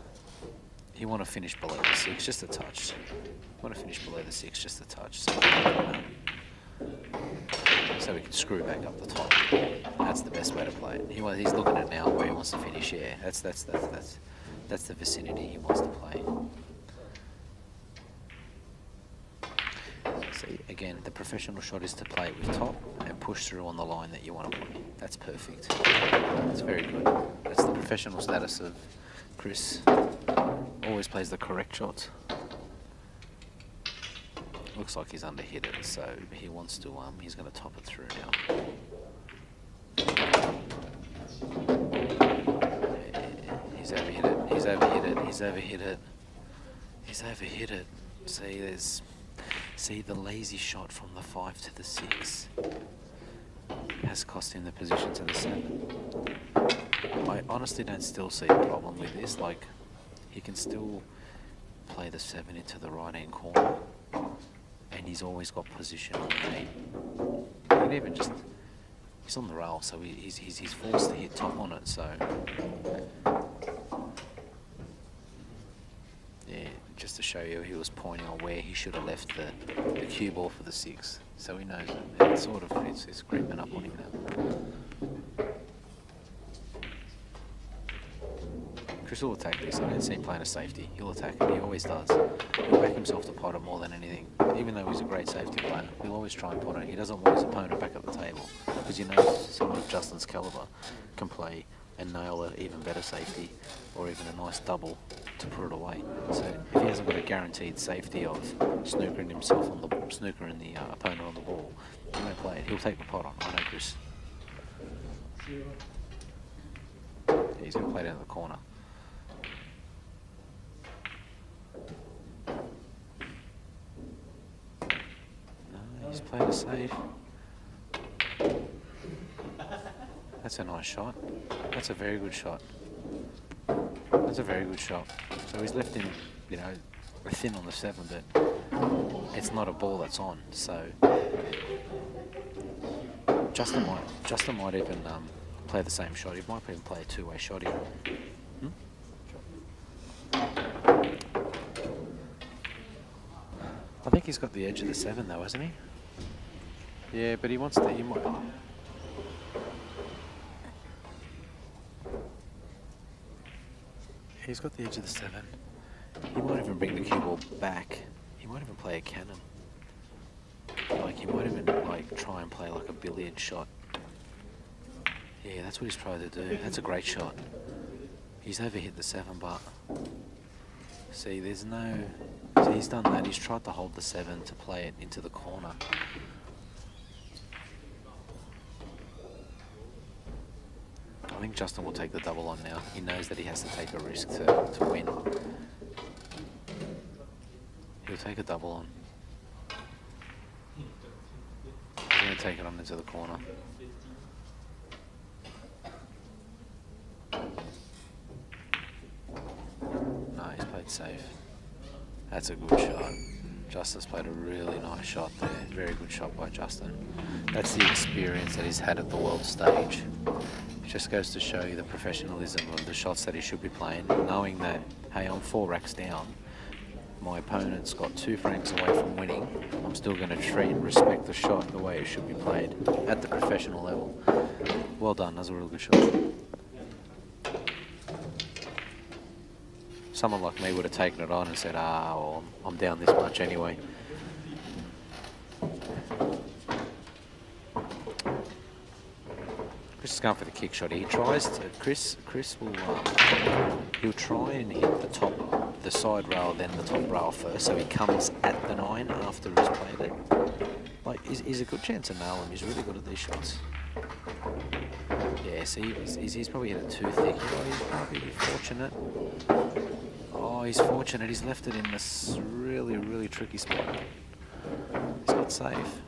You want to finish below the 6, just a touch. You want to finish below the 6, just a touch. So we can screw back up the top. That's the best way to play it. He's looking at now where he wants to finish. Yeah, that's the vicinity he wants to play. See, again, the professional shot is to play it with top and push through on the line that you want to play. That's perfect. That's very good. That's the professional status of Chris. Always always plays the correct shots. Looks like he's underhit it, so he wants to, he's going to top it through now. He's overhit it, he's overhit it, he's overhit it. He's overhit it. See the lazy shot from the 5 to the 6 has cost him the position to the 7. I honestly don't still see a problem with this. Like, he can still play the 7 into the right hand corner, and he's always got position on the 8. He can even just, he's on the rail, so he's forced to hit top on it. So yeah, just to show you, he was pointing on where he should have left the cue ball for the 6. So he knows it. It's sort of, it's creeping up on him now. Chris will attack this. I don't see him playing a safety. He'll attack it. He always does. He'll back himself to pot it more than anything. Even though he's a great safety player, he'll always try and pot it. He doesn't want his opponent back at the table, because he knows someone of Justin's caliber can play and nail an even better safety, or even a nice double to put it away. So if he hasn't got a guaranteed safety of snookering himself on the snookering the opponent on the ball, he won't play it. He'll take the pot on. I know Chris. Yeah, he's going to play it in the corner. No, he's played a safe. That's a nice shot. That's a very good shot. That's a very good shot. So he's left him, you know, thin on the 7, but it's not a ball that's on. So Justin might even play the same shot. He might even play a two-way shot here. I think he's got the edge of the 7 though, hasn't he? Yeah, but he wants to. He might. He's got the edge of the 7. He might even bring the cue ball back. He might even play a cannon. Like, he might even like try and play like a billiard shot. Yeah, that's what he's trying to do. That's a great shot. He's overhit the 7, but see, there's no. See, he's done that. He's tried to hold the 7 to play it into the corner. I think Justin will take the double on now. He knows that he has to take a risk to win. He'll take a double on. He's going to take it on into the corner. No, he's played safe. That's a good shot. Justin's played a really nice shot there. Very good shot by Justin. That's the experience that he's had at the world stage. It just goes to show you the professionalism of the shots that he should be playing, knowing that, hey, I'm 4 racks down. My opponent's got 2 francs away from winning. I'm still going to treat and respect the shot the way it should be played at the professional level. Well done. That's a real good shot. Someone like me would have taken it on and said, well, I'm down this much anyway. Chris is going for the kick shot. He tries to. Chris will. He'll try and hit the side rail, then the top rail first, so he comes at the 9 after he's played it. Like, he's a good chance of nailing him. He's really good at these shots. Yeah, see, he's probably hit it too thick. Oh, he's probably fortunate. Oh, he's fortunate. He's left it in this really, really tricky spot. He's not safe.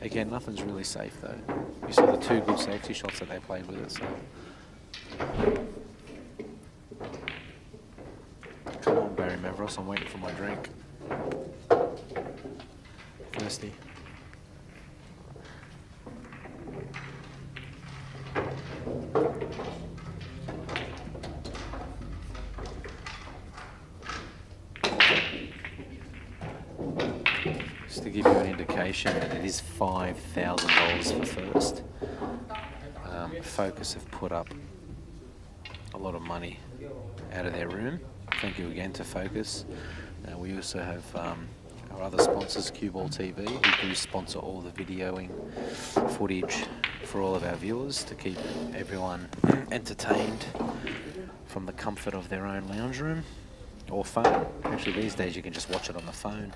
Again, nothing's really safe though. You saw the 2 good safety shots that they played with it, so. Come on, Barry Mavros, I'm waiting for my drink. Thirsty. Just to give you an indication that it is $5,000 for first. Focus have put up a lot of money out of their room. Thank you again to Focus. We also have our other sponsors, CueballTV, who do sponsor all the videoing footage for all of our viewers to keep everyone entertained from the comfort of their own lounge room or phone. Actually, these days you can just watch it on the phone.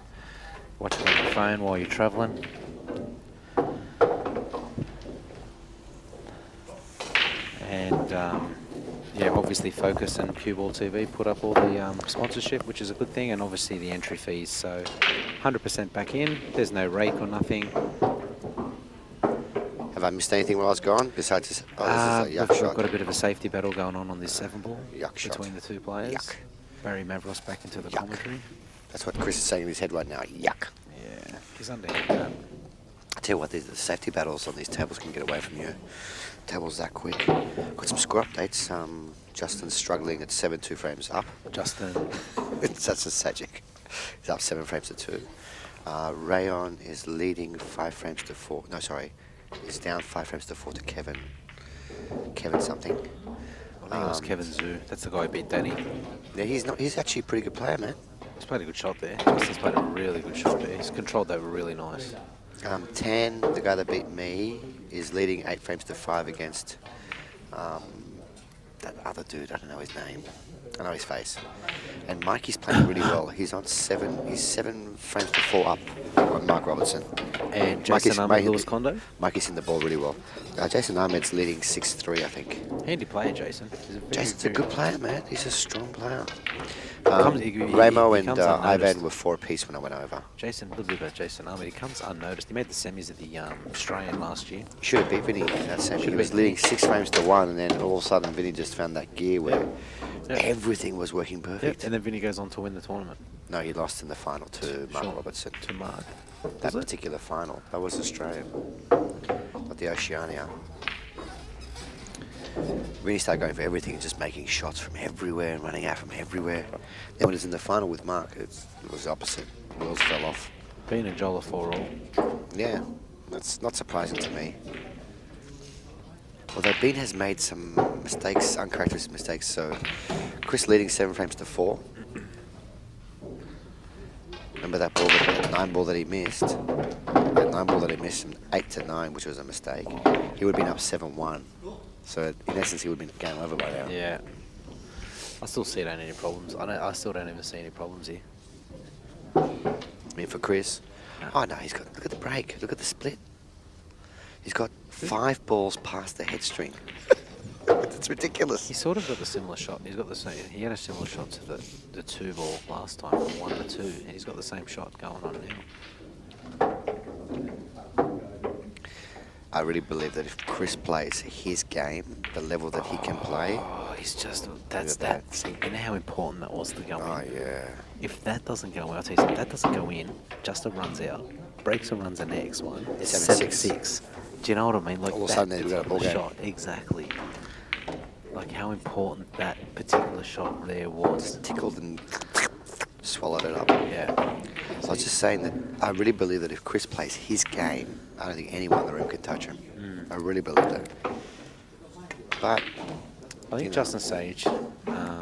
Watch it on the phone while you're travelling. And yeah, obviously Focus and CueballTV put up all the sponsorship, which is a good thing, and obviously the entry fees. So 100% back in. There's no rake or nothing. Have I missed anything while I was gone? Besides this, this is a yuck we've shot. got a bit of a safety battle going on this 7-ball Yuck shot. between the two players. Yuck. Barry Mavros back into the Yuck. commentary. That's what Chris is saying in his head right now. Yuck. Yeah, he's underhand that. I tell you what, the safety battles on these tables can get away from you. Tables that quick. Got some score updates. Justin's struggling at 7-2 frames up. Justin. That's a Sajic. He's up 7 frames to 2. Rayon is leading 5 frames to 4. No, sorry. He's down 5 frames to 4 to Kevin. Kevin something. I think it was Kevin Zhu. That's the guy who beat Danny. Yeah, he's actually a pretty good player, man. He's played a good shot there. Justin's played a really good shot there. He's controlled that really nice. Tan, the guy that beat me, is leading 8 frames to 5 against that other dude. I don't know his name. I know his face. And Mikey's playing really well. He's on 7. He's 7 frames to 4 up on Mark Robertson. And Jason Ahmed, Lewis Kondo. Mikey's in the ball really well. Jason Ahmed's leading 6-3, I think. Handy player, Jason. Jason's a good player, man. He's a strong player. He Ramo he and comes unnoticed. Ivan were 4 apiece when I went over. Jason, a little bit about Jason Ahmed. He comes unnoticed. He made the semis at the Australian last year. Should have beat Vinny in that semi. He Should've was beat leading Vinny. 6 frames to 1, and then all of a sudden Vinny just found that gear where everything was working perfect. And then Vinny goes on to win the tournament. No, he lost in the final to Mark Robertson. To Mark. That Was it? particular final. That was Australian, not the Oceania. Vinny started going for everything and just making shots from everywhere and running out from everywhere. Then when it was in the final with Mark, it was the opposite. Wheels fell off. Being a Johl 4-all. Yeah, that's not surprising to me. Although Bean has made some mistakes, uncharacteristic mistakes. So Chris leading 7 frames to 4. Remember that ball, that 9 ball that he missed? That 9 ball that he missed from 8 to 9, which was a mistake. He would have been up 7-1. So in essence, he would have been game over by now. Yeah. I still see any problems. I still don't even see any problems here. I mean, for Chris, No. oh no, he's got, look at the break, look at the split. He's got 5 balls past the head string. It's ridiculous. He's sort of got the similar shot. He's got the same. He had a similar shot to the 2 ball last time, from 1 to 2, and he's got the same shot going on now. I really believe that if Chris plays his game, the level that he can play. Oh, he's just that's at that. See, you know how important that was to go Oh in. yeah. If that doesn't go in, I'll tell you something. That doesn't go in. Justin runs out, breaks and runs the next one. It's 7-6. Do you know what I mean? Like All of a that sudden, we've got a ball particular game. shot, exactly. Like how important that particular shot there was. Tickled and swallowed it up. Yeah. I was just saying that I really believe that if Chris plays his game, I don't think anyone in the room can touch him. I really believe that. But I think you know. Justin Sage.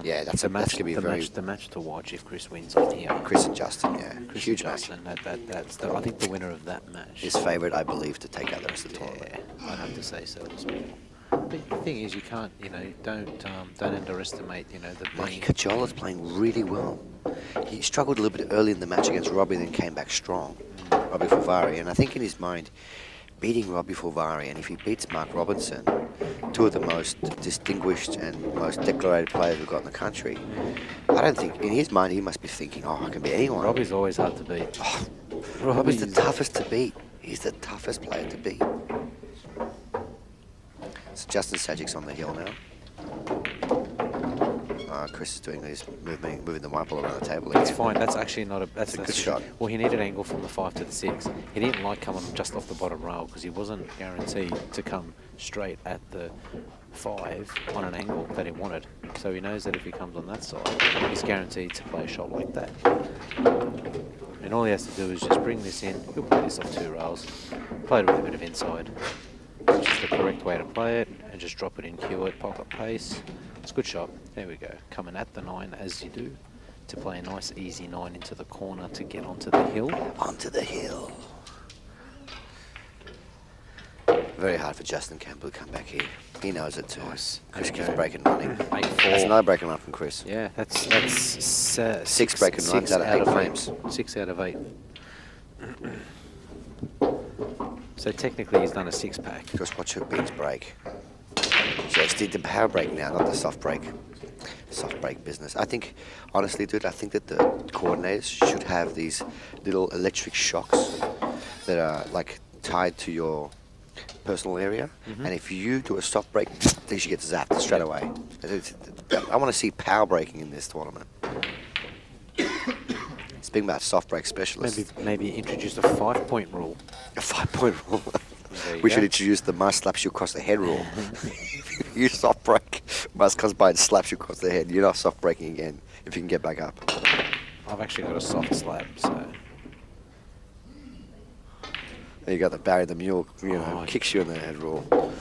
Yeah, that's gonna be the match to watch if Chris wins on here. Chris and Justin, yeah, Chris huge and match. Justin, I think the winner of that match. His favourite, I believe, to take out the rest of the tournament. Yeah, I'd have to say so as well. But the thing is, you can't, don't underestimate, the Mikey being. Johl is playing really well. He struggled a little bit early in the match against Robbie, then came back strong. Robbie Fulvari, and I think in his mind, beating Robbie Fulvari, and if he beats Mark Robinson, 2 of the most distinguished and most decorated players we've got in the country, I don't think, in his mind, he must be thinking, oh, I can beat anyone. Robbie's always hard to beat. Oh, Robbie's the toughest to beat. He's the toughest player to beat. So Justin Sajic's on the hill now. Chris is doing his moving the white ball around the table. That's again. fine. That's actually not a. That's a good the- shot. Well, he needed angle from the 5 to the 6. He didn't like coming just off the bottom rail because he wasn't guaranteed to come straight at the 5 on an angle that he wanted. So he knows that if he comes on that side, he's guaranteed to play a shot like that. And all he has to do is just bring this in. He'll play this off 2 rails, play it with a bit of inside, which is the correct way to play it, and just drop it in, cue it, pocket pace. It's a good shot. There we go. Coming at the 9 as you do, to play a nice easy 9 into the corner to get onto the hill. Onto the hill. Very hard for Justin Campbell to come back here. He knows it too. Nice. Chris There we keeps go. breaking running. 8-4. That's another breaking run from Chris. Yeah, that's Six breaking runs out of 8 frames. 6 out of 8. So technically he's done a 6-pack. Just watch her beans break. She actually did the power break now, not the soft break. Soft break business. I think, honestly, dude, I think that the coordinators should have these little electric shocks that are like tied to your personal area. And if you do a soft break, then you get zapped straight away. I want to see power breaking in this tournament. Speaking about soft break specialists. Maybe introduce a 5-point rule. A 5-point rule. There you We go. should introduce the must slaps you across the head rule. You soft break, must comes by and slaps you across the head. You're not soft breaking again if you can get back up. I've actually got a soft slap, so There you got the Barry the Mule, Oh, kicks you in the head rule. All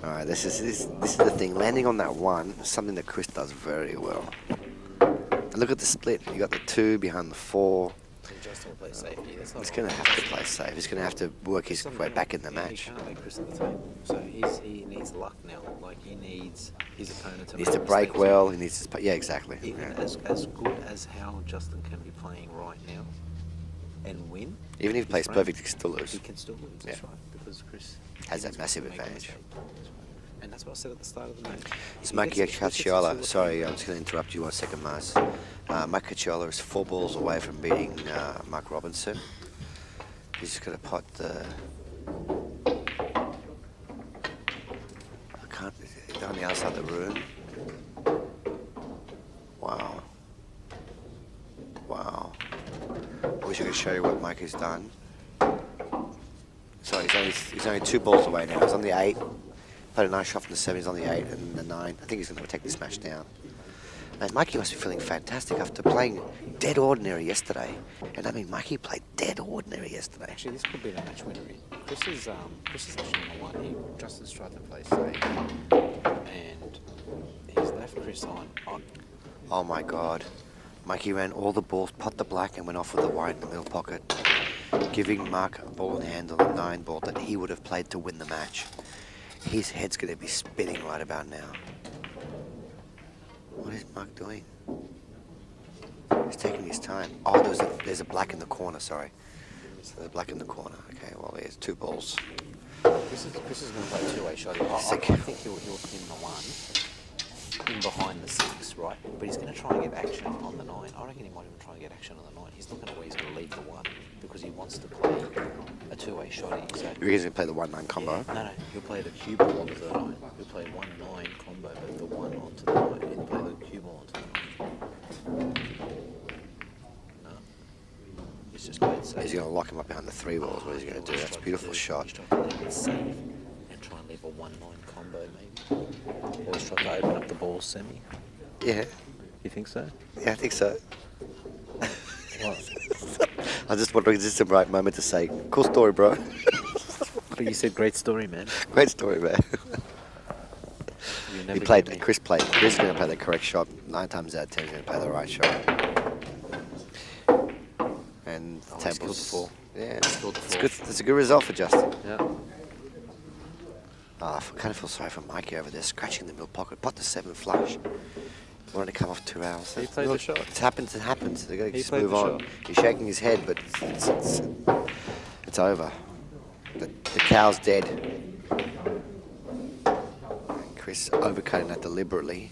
right, this is the thing. Landing on that one is something that Chris does very well. And look at the split. You got the 2 behind the 4. Justin will play safety. That's not He's going to have to play safe. He's going to have to work his way back in the match. He can't make Chris at the table, so he needs luck now. Like he needs his opponent to. He needs make to break mistakes. well. He needs to. Yeah, exactly. Even Yeah. as good as how Justin can be playing right now, and win. Even if he his plays range, perfect, he can still lose. He can still lose. That's Yeah. right, because Chris Has that massive make a advantage. mistake. That's right. And that's what I said at the start of the match. It's Mike Cacciola. Sorry, I'm just going to interrupt you 1 second, Mars. Mike Cacciola is 4 balls away from beating Mark Robinson. He's just going to pot the. I can't. They're on the other side of the room. Wow. Wow. I wish I could show you what Mike has done. So he's only 2 balls away now. He's on the 8. Played a nice shot from the 7, he's on the 8 and the 9. I think he's going to take this match down. Man, Mikey must be feeling fantastic after playing dead ordinary yesterday. And I mean, Mikey played dead ordinary yesterday. Actually, this could be the match winner. Chris is actually on the 1. Justin's tried to play safe, and he's left Chris on. Oh my God. Mikey ran all the balls, pot the black, and went off with the white in the middle pocket, giving Mark a ball in hand on the 9 ball that he would have played to win the match. His head's going to be spinning right about now. What is Mark doing? He's taking his time. Oh, there's a black in the corner, sorry. So there's a black in the corner. Okay, well, there's 2 balls. Chris is going to play 2-way shot. I Sick. think he'll pin the 1 in behind the 6, right? But he's going to try and get action on the 9. I reckon he might even try and get action on the 9. He's looking at where he's going to leave the 1 because he wants to play a 2-way shotty. So You reckon he's going to play the 1-9 combo? No, he'll play the cue ball onto the 9. He'll play 1-9 combo, but the 1 onto the 9. He'll play the cue ball onto the 9. No. He's just played safe. He's going to lock him up behind the 3 balls. What is he going to do? That's a beautiful shot. He's trying to leave it safe and try and leave a 1-9 combo, maybe. Or he's trying to open up the ball semi. Yeah. You think so? Yeah, I think so. What? I just wondering, is this the right moment to say, cool story, bro? But you said great story, man. Great story, man. You He never played, gave me- Chris played. Chris is going to play the correct shot. 9 times out of 10, he's going to play the right shot. And Oh, he's tables. scored the 4. Yeah, He's scored the it's 4. good. It's a good result for Justin. Yeah. I kind of feel sorry for Mikey over there, scratching the middle pocket. Pot the 7 flush. Wanted to come off 2 hours. He played the shot. It happens. It happens. They got to He just played move the on. shot. He's shaking his head, but it's over. The cow's dead. And Chris overcutting that deliberately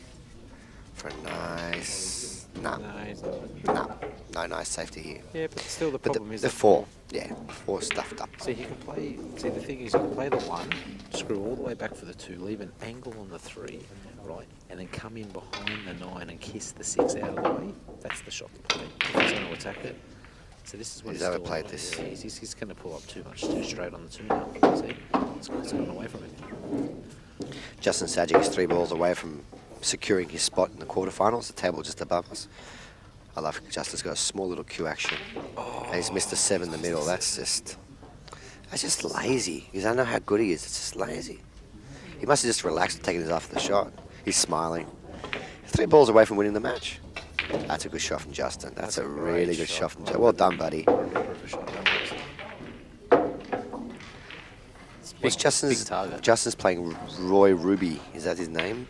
for a nice. No, he's not. No nice safety here. Yeah, but still the But problem is the that 4. Yeah, 4 stuffed up. See, he can play. See, the thing is, he can play the 1, screw all the way back for the 2, leave an angle on the 3, right, and then come in behind the 9 and kiss the 6 out of the way. That's the shot to play. If he's going to attack it. So this is what He's still overplayed on. this. Yeah, he's going to pull up too straight on the 2 now. See, it's gone away from him. Justin Sajic is 3 balls away from securing his spot in the quarterfinals. The table just above us. I love Justin's got a small little cue action. And he's missed a 7 in the middle. That's just lazy. Because I know how good he is. It's just lazy. He must have just relaxed and taken his eye off the shot. He's smiling. 3 balls away from winning the match. That's a good shot from Justin. That's a really great good shot. shot from Justin. Well done, buddy. Ripper shot that was. What's big target. Justin's playing Roy Ruby. Is that his name?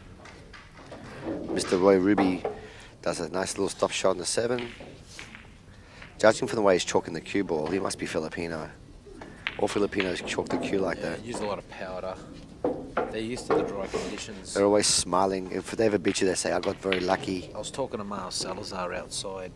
Mr. Roy Ruby does a nice little stop shot on the 7. Judging from the way he's chalking the cue ball, he must be Filipino. All Filipinos chalk the cue like that. Use a lot of powder. They're used to the dry conditions. They're always smiling. If they ever beat you, they say, I got very lucky. I was talking to Miles Salazar outside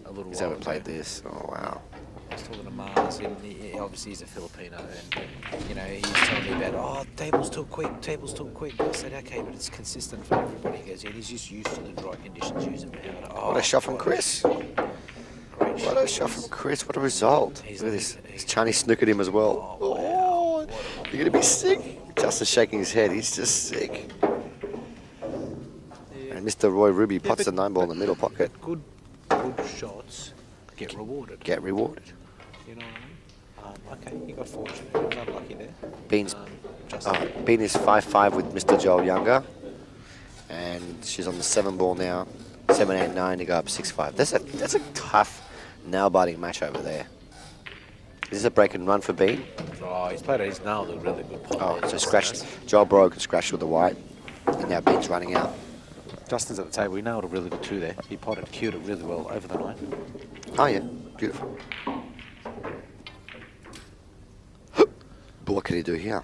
a little He's while ever ago. played this. Oh, wow. I was talking to Mars, and he obviously he's a Filipino, and you know he's telling me about table's too quick. I said okay, but it's consistent for everybody. He goes, yeah, he's just used to the dry conditions using powder. What a shot from Chris. Great What a shot from Chris. What a result. Look at this. His Chinese snookered him as well. Oh, wow. Oh, you're going to be sick. Justin's shaking his head. He's just sick. Yeah. And Mr. Roy Ruby pots but- the 9 ball in the middle pocket. Good shots get rewarded. Get rewarded. You know what I mean? Okay, he got fortunate. He was unlucky there. Bean's Justin. Bean is 5-5 with Mr. Joel Younger. And she's on the 7 ball now. 7, 8, 9 to go up 6-5. That's a tough, nail-biting match over there. Is this a break and run for Bean? Oh, he's nailed a really good pot. Oh, there, so Justin scratched. has. Joel broke and scratched with the white. And now Bean's running out. Justin's at the table. He nailed a really good 2 there. He potted, cued it really well over the 9. Oh, yeah. Beautiful. But what can he do here?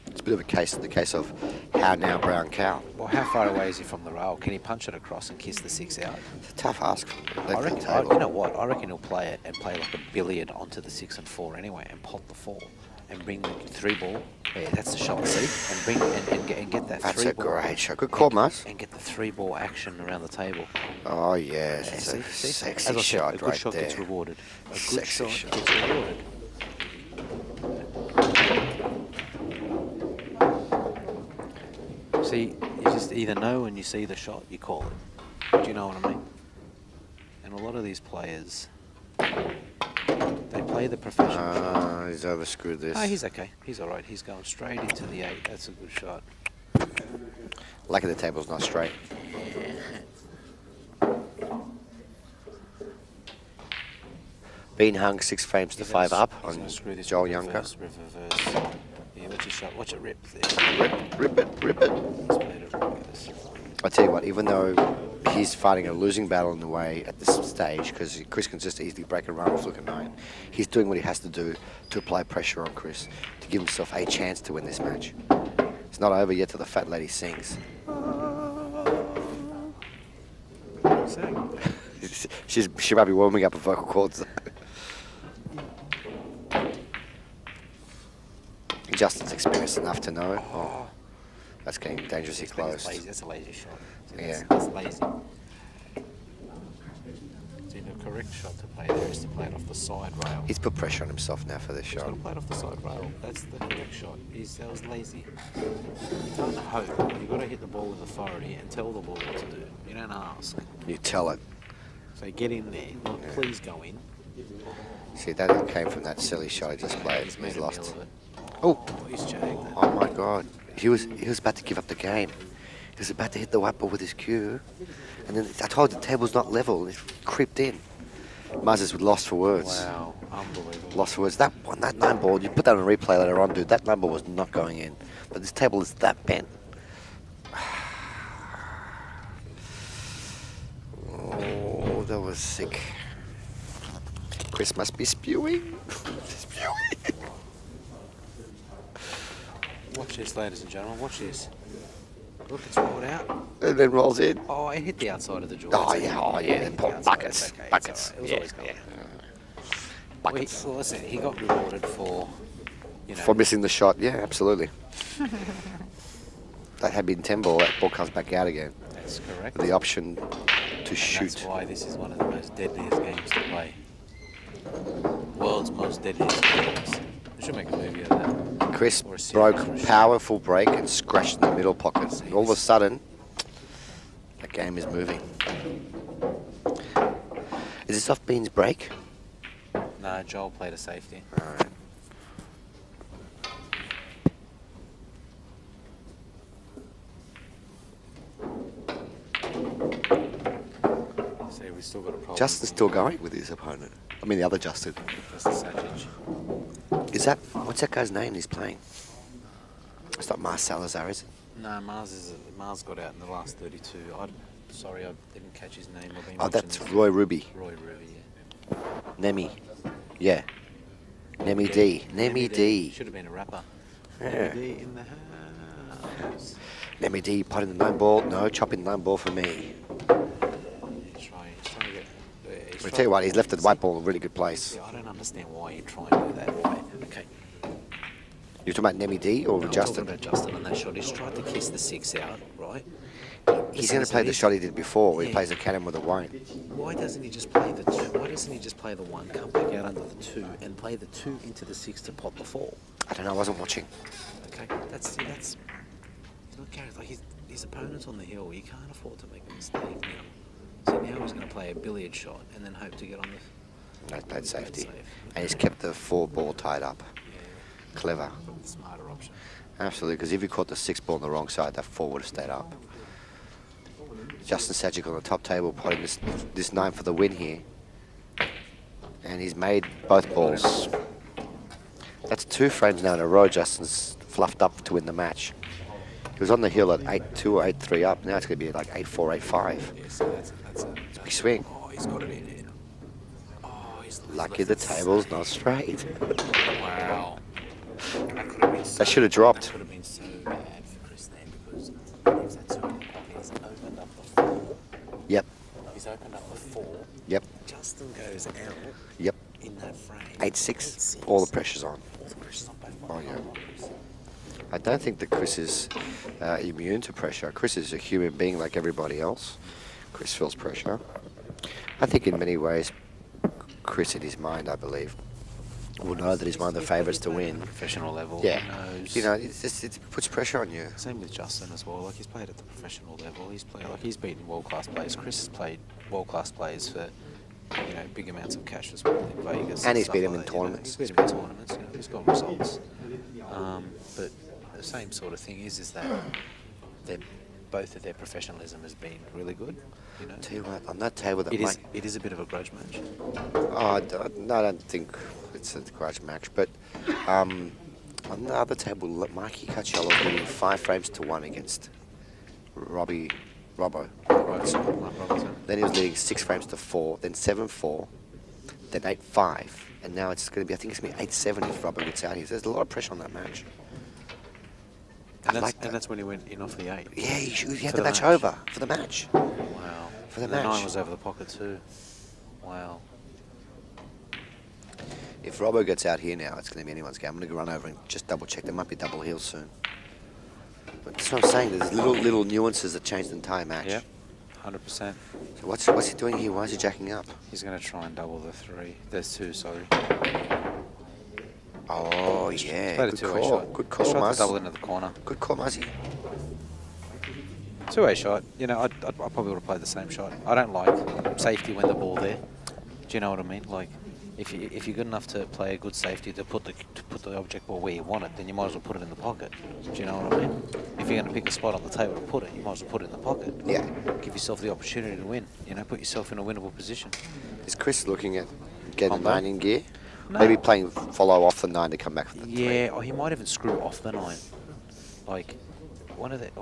It's a bit of the case of how now brown cow. Well, how far away is he from the rail? Can he punch it across and kiss the 6 out? It's a tough ask. I reckon, table. you know what? I reckon he'll play it and play like a billiard onto the 6 and 4 anyway, and pot the 4 and bring the 3 ball. Yeah, that's the shot. See, and bring and get that That's 3 a ball. great shot. Good call, Mars. And get the 3 ball action around the table. Oh, yes. Yeah, It's a see? sexy As I said, shot a good right shot there. gets rewarded. A good Sexy shot shot. gets rewarded. See, you just either know when you see the shot, you call it. Do you know what I mean? And a lot of these players, they play the professional shot. He's overscrewed this. Oh, he's okay. He's all right. He's going straight into the 8. That's a good shot. Lucky the table's not straight. Bean hung 6 frames to 5 up He's on gonna screw this Joel with Younger. reverse. Yeah, watch your shot. Watch it rip there. Rip it. He's played it reverse. I tell you what, even though he's fighting a losing battle in the way at this stage, because Chris can just easily break and run off look at 9, he's doing what he has to do to apply pressure on Chris to give himself a chance to win this match. It's not over yet till the fat lady sings. She might be warming up her vocal cords. Justin's experienced enough to know. Oh, that's getting dangerously close. That's a lazy shot. See, Yeah. That's lazy. See, the correct shot to play there is to play it off the side rail. He's put pressure on himself now for this He's got shot. to play it off the side rail. That's the correct shot. That was lazy. You can't hope. You've got to hit the ball with authority and tell the ball what to do. You don't ask. You tell it. So get in there. Not please go in. See, that came from that silly shot he just played. He's made He's a meal lost. of it. Oh, He's jagged it. oh my God. He was about to give up the game. He was about to hit the white ball with his cue. And then I told you the table's not level. It creeped in. Mars was lost for words. Wow, unbelievable. Lost for words. That 9 ball, you put that on replay later on, dude. That 9 ball was not going in. But this table is that bent. Oh, that was sick. Chris must be spewing. Spewing. Watch this, ladies and gentlemen. Watch this. Look, it's rolled out. And then rolls in. Oh, it hit the outside of the jaw. Oh, It's yeah, okay. oh, yeah. It hit the outside. Buckets. It's okay. It's Buckets. all right. It was Yeah, always going. yeah. Well, Buckets. well, listen, he got rewarded for, For missing the shot, yeah, absolutely. That had been 10 ball, that ball comes back out again. That's correct. With the option to And shoot. that's why this is one of the most deadliest games to play. World's most deadliest games. We should make a movie of that. Chris Or a series broke or a show. powerful break and scratched in the middle pocket. And all of a sudden, the game is moving. Is this off Bean's break? No, Joel played a safety. All right. See, we still got a problem. Justin's still going with his opponent. I mean, the other Justin. That's the Sajic. Is that what's that guy's name he's playing? It's not Mars Salazar, is it? No, Mars got out in the last 32. Sorry, I didn't catch his name. I've been Oh, watching that's this. Roy Ruby. Roy Ruby, yeah. Nemi. Yeah. Nemi D. Nemi D. Should have been a rapper. Yeah. Nemi D in the house. Nemi D, potting the 9 ball. No, chopping the 9 ball for me. He's trying to get... I tell you what, he's left the white ball in a really good place. Yeah, I don't understand why you're trying to do that. Right? Okay. You're talking about Nemi D or I'm Justin? talking about Justin on that shot. He's tried to kiss the 6 out, right? He's going to play the shot he did before, where he Yeah. plays the cannon with a wine. Why doesn't he just play the 2? Why doesn't he just play the 1, come back out under the 2, and play the 2 into the 6 to pot the 4? I don't know, I wasn't watching. Okay, that's he's not carried. Like his opponent's on the hill. He can't afford to make a mistake now. So now he's going to play a billiard shot and then hope to get on the. No, he's played safety. safe. And he's kept the 4 ball tied up. Yeah, Clever. smarter option. Absolutely, because if he caught the 6 ball on the wrong side, that 4 would have stayed up. Justin Sajic on the top table, potting this 9 for the win here. And he's made both balls. That's 2 frames now in a row Justin's fluffed up to win the match. He was on the hill at 8-2 or 8-3 up. Now it's going to be like 8-4, 8-5. Yeah, so that's It's a big swing. Oh, he's got it in here. Oh, he's Lucky the table's not straight. Wow. That could have been That should have dropped. That could have been so bad for Chris then, because if that's so pocket, he's opened up the 4. Yep, He's opened up the 4. yep, Justin goes out yep. in that frame. 8-6. All the pressure's on. All the pressure's on both Oh, yeah. lines. I don't think that Chris is immune to pressure. Chris is a human being like everybody else. Chris feels pressure. I think in many ways, Chris in his mind, I believe, will know that he's one of the favourites to win. Professional level. Yeah. He knows. You know, it puts pressure on you. Same with Justin as well. Like he's played at the professional level. He's beaten world class players. Chris has played world class players for big amounts of cash as well in Vegas. And he's stuff beat him like in that, tournaments. He's beat him in tournaments. He's got results. But the same sort of thing is that both of their professionalism has been really good. Tell you what, on that table, that It is a bit of a grudge match. I don't think it's a grudge match, but on the other table, Mikey Cacciolo was winning 5 frames to 1 against Robbo. Then he was leading 6 frames to 4, then 7-4, then 8-5, and now it's going to be, I think it's going to be 8-7 if Robbo gets out here. There's a lot of pressure on that match. And that's when he went in off the 8. Yeah, he had For the the match match. over for the match. Wow. For the And match. 9 was over the pocket too. Wow. If Robbo gets out here now, it's going to be anyone's game. I'm going to go run over and just double check. There might be double heels soon. But that's what I'm saying. There's little nuances that change the entire match. Yep. 100%. So what's he doing here? Why is he jacking up? He's going to try and double the 3. There's 2, sorry. Oh, yeah. Played a Good two-way call. shot. Good call, Shot to Muzz. double into the corner. Good call, Muzzy. 2-way shot. I probably would have played the same shot. I don't like safety when the ball there. Do you know what I mean? Like, if you're good enough to play a good safety to put the object ball where you want it, then you might as well put it in the pocket. Do you know what I mean? If you're going to pick a spot on the table to put it, you might as well put it in the pocket. Yeah. Give yourself the opportunity to win. Put yourself in a winnable position. Is Chris looking at getting On the 9 ball? in gear? No. Maybe playing follow off the 9 to come back from the 3. Yeah, or he might even screw off the 9. Like,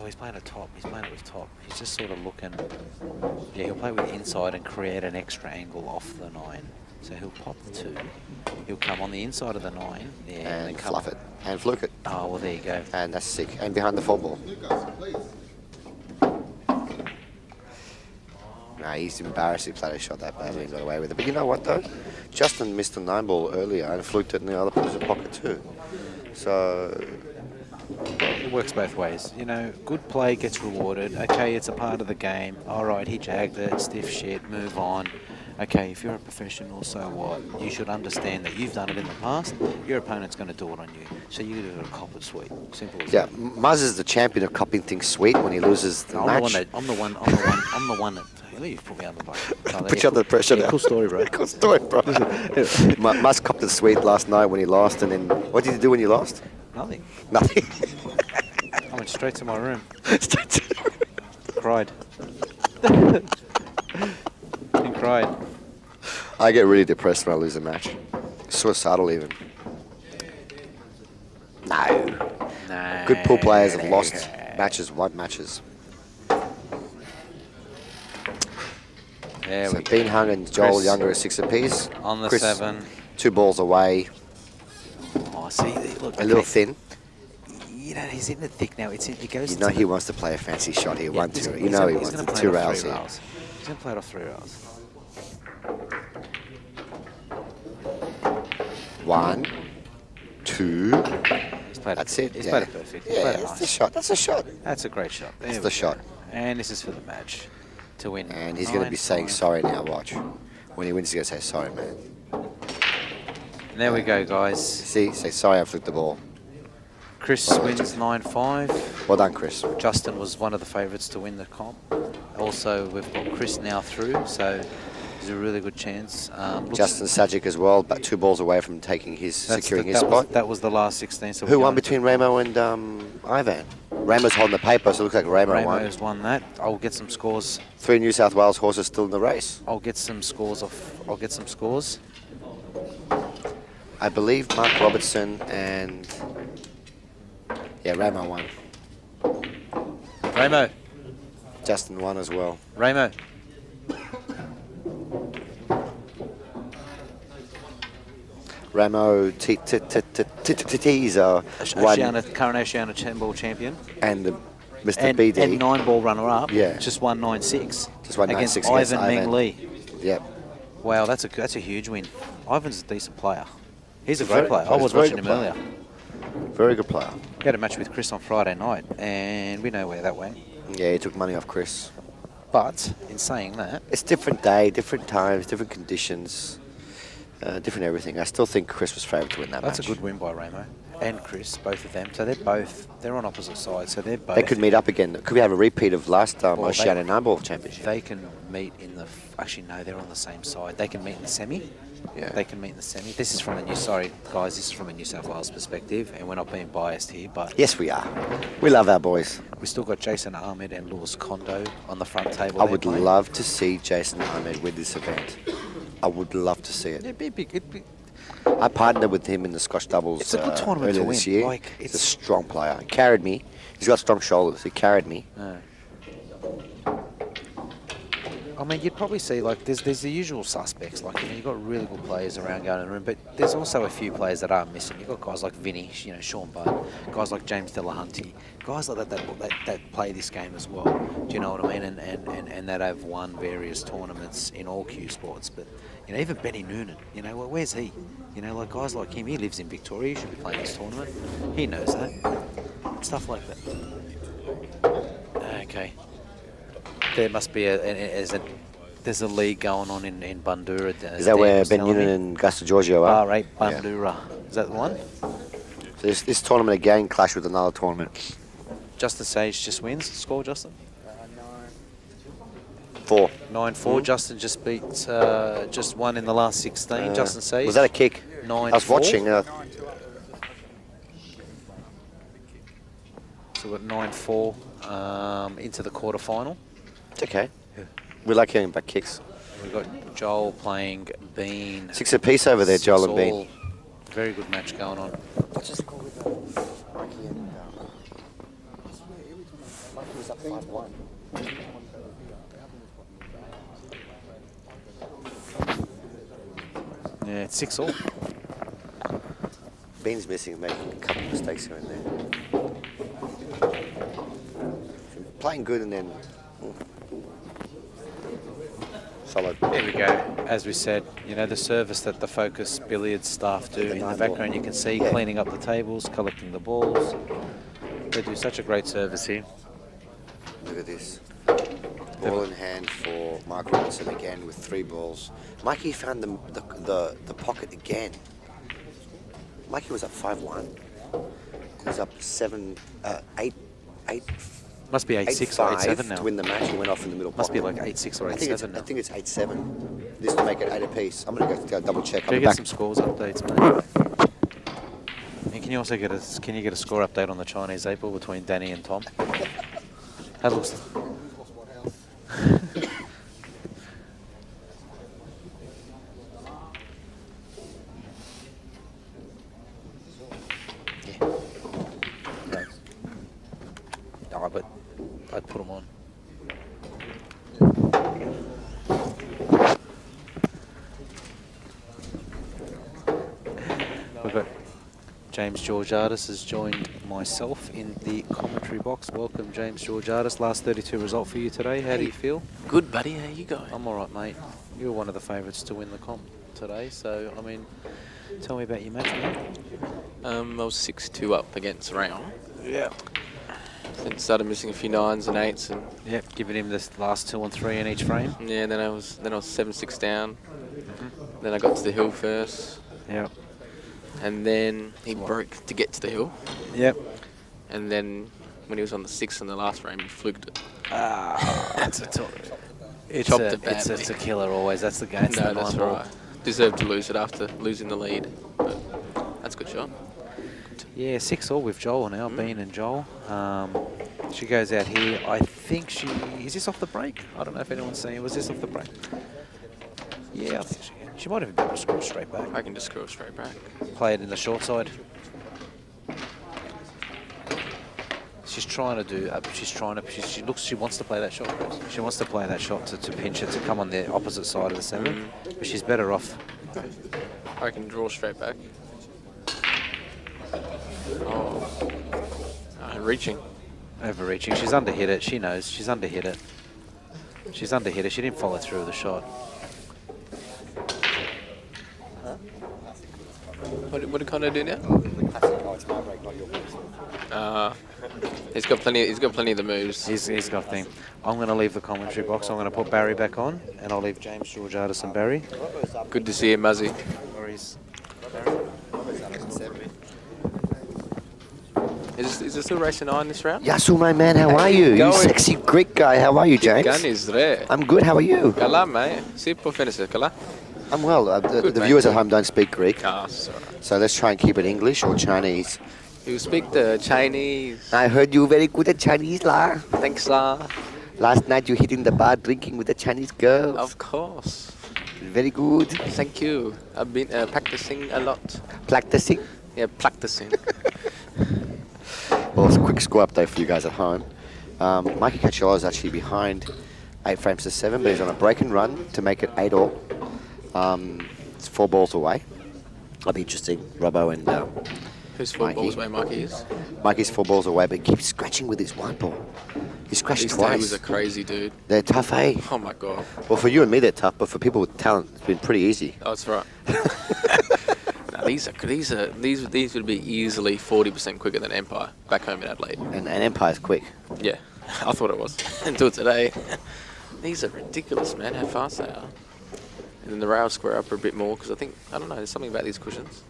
he's playing a top. He's playing it with top. He's just sort of looking. Yeah, he'll play with inside and create an extra angle off the 9. So he'll pop the 2. He'll come on the inside of the 9. Yeah, And then come fluff it. And fluke it. Oh, well, there you go. And that's sick. And behind the 4 ball. Nah, he's embarrassed he played a shot that badly and got away with it. But you know what, though? Justin missed a 9 ball earlier and fluked it in the other person's pocket, too. So, It works both ways. Good play gets rewarded. Okay, it's a part of the game. All right, he jagged it. Stiff shit. Move on. Okay, if you're a professional, so what? You should understand that you've done it in the past. Your opponent's going to do it on you. So you got to cop it sweet. Simple as yeah, that. Muzz is the champion of copping things sweet when he loses the match. I'm the one that. You've put me on the bike. Put you under pressure now. Cool story, bro. Cool story, bro. Muzz copped it sweet last night when he lost, and then what did he do when you lost? Nothing. Nothing. I went straight to my room. Straight to- Cried. He cried. I get really depressed when I lose a match. Suicidal even. Good pool players have lost matches, won matches. There So we go. Bean Hung and Joel Chris Younger are 6 apiece. on the Chris, 7. 2 balls away. Oh, see, look. A little thin. You know, he's in the thick now. It goes. You know he wants to play a fancy shot here. Yeah, 1, 2. You he's know gonna- he he's wants gonna it. play 2 it off rails 3 here. rails. He's going to play it off 3 rails. 1, 2. He's played That's it. it. He's yeah. played it perfect. He's Yeah, played it that's nice. the shot. That's a shot. That's a great shot. There That's we the go. shot. And this is for the match to win. And he's going to be saying 9-5. sorry now, watch. When he wins, he's going to say sorry, man. And there we go, guys. See, say sorry I flipped the ball. Chris wins 9-5. Well done, Chris. Justin was one of the favourites to win the comp. Also, we've got Chris now through, so there's a really good chance. Justin Sajic as well, but 2 balls away from taking his, securing his spot. That was the last 16. So Who won between Ramo and Ivan? Ramo's holding the paper, so it looks like Ramo won. Ramo's won that. I'll get some scores. 3 New South Wales horses still in the race. I'll get some scores off. I'll get some scores. I believe Mark Robertson and... Yeah, Ramo won. Ramo. Justin won as well. Ramo. Ramo Teaser won. Current Oceania Campbell champion. And the Mr. And BD. 9-ball runner-up. Yeah. Just won 9-6. Just won 9-6 against against Ivan Ivan. Meng Lee. Yep. Wow, that's a huge win. Ivan's a decent player. He's a Very- great player. I he's a was very watching him good player. earlier. Very good player. He had a match with Chris on Friday night, and we know where that went. Yeah, he took money off Chris. But in saying that, It's different day, different times, different conditions, different everything. I still think Chris was favourite to win that that's match. a good win by Ramo and Chris, both of them. So they're on opposite sides. So they're both. They could meet up again. Could we have a repeat of last Well, Oceania 9-ball championship? They can meet in the. Actually, no, they're on the same side. They can meet in the semi. Yeah. They can meet in the semi. This is from a This is from a New South Wales perspective, and we're not being biased here, but Yes, we are. We love our boys. we still got Jason Ahmed and Lewis Kondo on the front table. I there would playing. love to see Jason Ahmed win this event. I would love to see it. It'd be big. I partnered with him in the Scotch doubles. It's a good tournament earlier to this win. year. Like, He's a it's- strong player. He carried me. He's got strong shoulders. He carried me. I mean, you'd probably see, like, there's the usual suspects. Like, you know, you've got really good players around going in the room, but there's also a few players that are missing. You've got guys like Vinny, you know, Sean Budd, guys like James Delahunty, guys like that play this game as well. Do you know what I mean? And that have won various tournaments in all Q sports. But, you know, even Benny Noonan, you know, well, where's he? You know, like, guys like him, he lives in Victoria. He should be playing this tournament. He knows that. Stuff like that. Okay. There must be there's a league going on in Bandura. Is that where Ben Noonan and Gusto Giorgio are? Right, Yeah. Bandura. Is that the one? So this tournament again clashed with another tournament. Justin Sage just wins. Score, Justin? 4. 9-4. Justin just beat, just won in the last 16. Justin Sage. Was that a kick? 9-4. I was watching. So we've got 9-4 into the quarterfinal. It's okay. We like hearing about kicks. We've got Joel playing Bean. 6 apiece over there, Joel and 6 Bean. all. Very good match going on. What's the score with Mikey and Mikey was up 5-1. Yeah, it's 6 all. Bean's missing, making a couple of mistakes here and there. Playing good and then solid. There we go. As we said, you know, the service that the Focus Billiards staff do in the background, you can see cleaning up the tables, collecting the balls. They do such a great service here. Look at this. Ball in hand for Mark Robinson again with 3 balls. Mikey found the pocket again. Mikey was up 5-1. He was up 8. Must be 8-6 or 8-7 to now. win the match. He went off in the middle. Must be pocket. like 8-6 or I think 8-7 now. I think it's 8-7. This to make it 8 apiece. I'm gonna go double check. I'll Can you be get back. some scores updates, mate? And can you also get a score update on the Chinese April between Danny and Tom? How looks? put them on. We've got James Georgiadis has joined myself in the commentary box. Welcome, James Georgiadis. Last 32 result for you today. How do you feel? Good, buddy. How you going? I'm all right, mate. You're one of the favourites to win the comp today. So, I mean, tell me about your match, mate. I was 6-2 up against Rayon. Yeah. Then started missing a few 9s and 8s, and Yep, giving him the last 2 and 3 in each frame. yeah. Then I was 7-6 down. Then I got to the hill first, Yep. and then he broke to get to the hill. Yep. And then when he was on the 6th in the last frame, he fluked it. It's Chopped a, it badly. it's a killer always. That's the game. No, that's all right. Deserved to lose it after losing the lead, but that's a good shot. Yeah, 6-all with Johl now, Bean and Johl. She goes out here. I think she... Is this off the break? I don't know if anyone's seen. Was this off the break? Yeah, I think she might even be able to screw it straight back. I can just screw it straight back. Play it in the short side. She's trying to do... She wants to play that shot, Chris. She wants to play that shot to pinch it, to come on the opposite side of the 7. But she's better off. I can draw straight back. Oh, reaching. Overreaching. She's underhit it. She knows. She's underhit it. She's underhit it. She didn't follow through with the shot. What did Connor do now? He's got plenty. He's got plenty of the moves. He's got thing. I'm going to leave the commentary box. I'm going to put Barry back on, and I'll leave James Georgiadis and Barry. Good to see you, Muzzy. Is there still racing 9 this round? Yasu, my man, how are you? You going? sexy Greek guy. How are you, James? Gun is there. I'm good. How are you? Kala, mate. Si può finire, Kala. I'm well. The Good, mate. viewers at home don't speak Greek, Ah, sorry. so let's try and keep it English or Chinese. You speak the Chinese. I heard you very good at Chinese, la. Thanks, lah. Last night you hit in the bar drinking with the Chinese girls. Of course. Very good. Thank you. I've been practicing a lot. Practicing. Yeah, practicing. Well, it's a quick score update for you guys at home. Mikey Cacciolo is actually behind 8 frames to 7, but he's on a break and run to make it 8-all. It's 4 balls away. That'll be interesting. Robbo and Who's 4 Mikey. balls away Mikey is? Mikey's 4 balls away, but he keeps scratching with his 1 ball. He scratched This twice. dude was a crazy dude. They're tough, eh? Oh my god. Well, for you and me, they're tough, but for people with talent, it's been pretty easy. Oh, that's right. No, these would be easily 40% quicker than Empire back home in Adelaide. And Empire's quick. Yeah, I thought it was until today. These are ridiculous, man. How fast they are. And then the rails square up a bit more because I don't know. There's something about these cushions.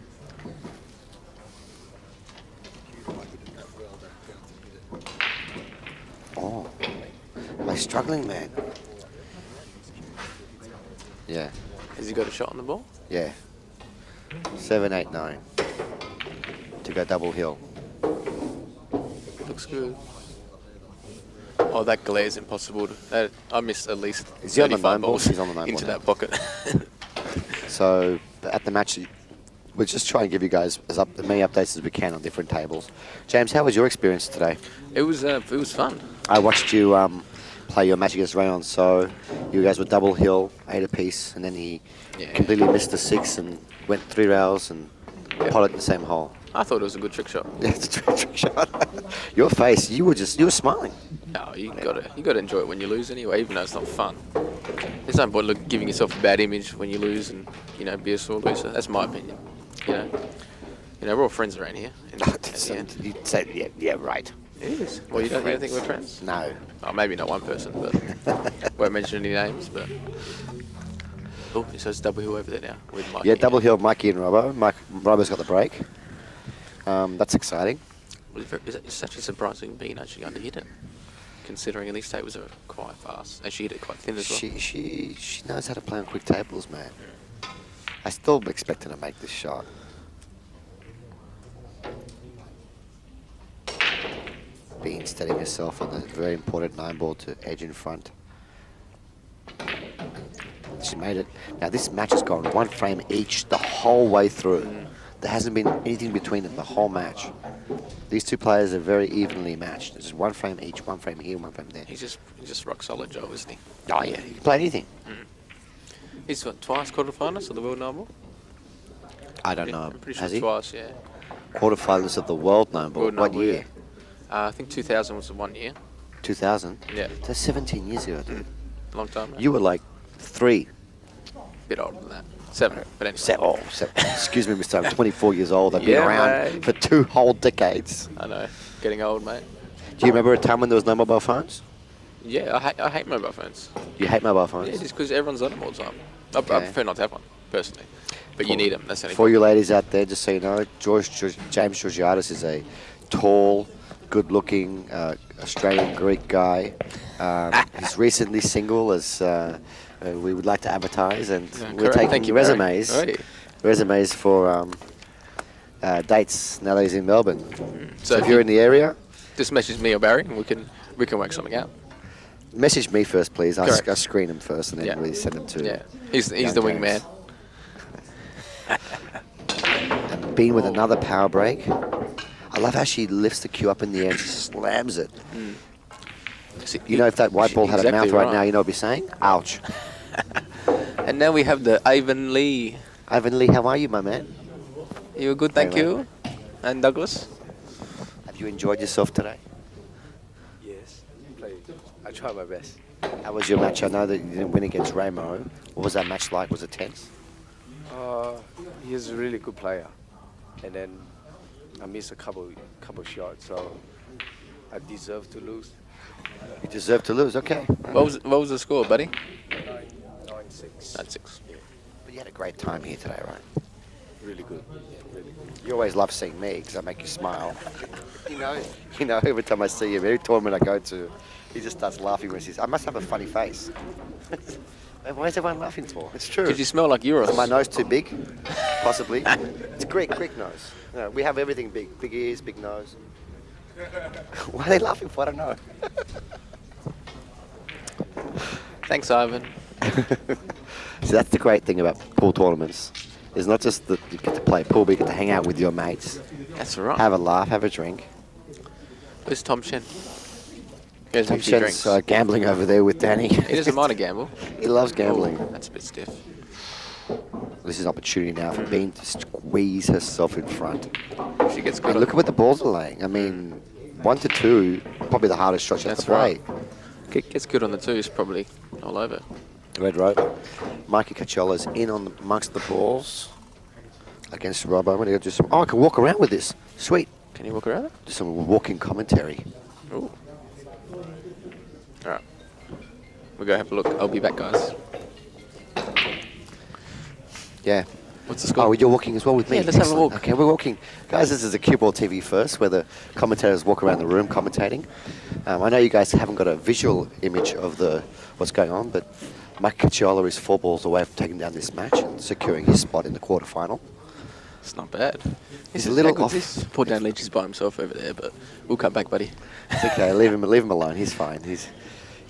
Oh, am I struggling, man? Yeah, Has he got a shot on the ball? yeah. 7, 8, 9 to go double hill. Looks good. Oh, that glare's impossible. I missed at least Is he on the 35 9 ball? balls He's on the 9 into ball that pocket. So at the match, we'll just try and give you guys as many updates as we can on different tables. James, how was your experience today? It was fun. I watched you play your match against Rayon, so you guys were double hill, 8 apiece, and then he completely missed the 6 and went 3 rails and potted in the same hole. I thought it was a good trick shot. Yeah, it's a trick shot. Your face, you were smiling. No, you gotta enjoy it when you lose anyway, even though it's not fun. There's no point giving yourself a bad image when you lose and be a sore loser. That's my opinion. We're all friends around here. And at the end. You'd say, yeah, right. It is. Well, you don't think we're friends? No. Oh, maybe not one person, but won't mention any names. But oh, it says double hill over there now with Mikey. Yeah, double hill, Mikey and Robbo. Robbo's got the break. That's exciting. Well, it's actually surprising Bean actually underhit it, considering at least tables are quite fast, and she hit it quite thin as well. She knows how to play on quick tables, man. I still expect her to make this shot. Being steadying herself on the very important 9 ball to edge in front. She made it. Now this match has gone 1 frame each the whole way through. There hasn't been anything between them the whole match. These two players are very evenly matched. There's one frame each, one frame here, one frame there. He's just rock solid, Joel, isn't he? Oh yeah, he can play anything. He's what, twice quarterfinals of the world number. I don't Yeah, know. I'm pretty sure Has he? twice. Yeah. Quarterfinals of the world number. World What number, year? I think 2000 was the 1 year. 2000. Yeah. That's 17 years ago, dude. Long time. You were like 3. Bit older than that. 7. But anyway. Excuse me, Mr. I'm 24 years old. I've been Yeah, around mate. for 2 whole decades. I know. Getting old, mate. Do you remember a time when there was no mobile phones? Yeah, I hate mobile phones. You hate mobile phones? Yeah, just because everyone's on them all the time. I Okay. prefer not to have one, personally. But you need them. That's the only For you ladies out there, just so you know, James Georgiadis is a tall, good-looking Australian-Greek guy. He's recently single, as we would like to advertise, and Yeah, we're correct. taking Thank you, Barry. resumes. Oi. Resumes for dates now that he's in Melbourne. So if you're in the area, Just message me or Barry, and we can work something out. message me first, please. I Correct. screen them first, and then Yeah. we send them to. Yeah, he's young the James. wingman. And Bean with another power break. I love how she lifts the cue up in the air and she slams it. See, You know, if that white ball had a mouth exactly right now, you know what I'd be saying? Ouch. And now we have the Ivan Lee. Ivan Lee, how are you, my man? You good? Thank Very you. And Douglas. Have you enjoyed yourself today? Yes, I try my best. How was your match? I know that you didn't win against Ramo. What was that match like? Was it tense? He's a really good player, and then I missed a couple shots, so I deserve to lose. You deserve to lose, okay. What was the score, buddy? 9-6. 9-6. But you had a great time here today, right? Really good. Yeah, really good. You always love seeing me because I make you smile. you know, every time I see him, every tournament I go to, he just starts laughing when he says, I must have a funny face. Why is everyone laughing for? It's true. Because you smell like Euros. Is my nose too big? Possibly. It's Greek nose. You know, we have everything big. Big ears, big nose. Why are they laughing for? I don't know. Thanks, Ivan. So that's the great thing about pool tournaments. It's not just that you get to play pool, but you get to hang out with your mates, That's all right. have a laugh, have a drink. Where's Tom Shen? Goes Tom a few Shen's drinks. gambling over there with Danny. He doesn't mind a gamble. He loves gambling. Oh, that's a bit stiff. This is an opportunity now for Bean to squeeze herself in front. She gets I good. mean, look at what the balls are laying. I mean, 1 to 2, probably the hardest shot you have That's to play. right. Gets good on the twos, probably all over. Red rope. Mikey Cacciola's in on amongst the balls against Robbo. I'm going to do some. Oh, I can walk around with this. Sweet. Can you walk around? Do some walking commentary. Ooh. All right. We'll go have a look. I'll be back, guys. Yeah. What's the score? Oh, you're walking as well with me. Yeah, let's have a Excellent. walk. Okay, we're walking. Guys, this is a CueballTV first, where the commentators walk around the room commentating. I know you guys haven't got a visual image of what's going on, but Mike Cacciola is 4 balls away from taking down this match and securing his spot in the quarterfinal. It's not bad. He's a little off. This poor Dan Leach is by himself over there, but we'll come back, buddy. It's okay. Leave him alone. He's fine. He's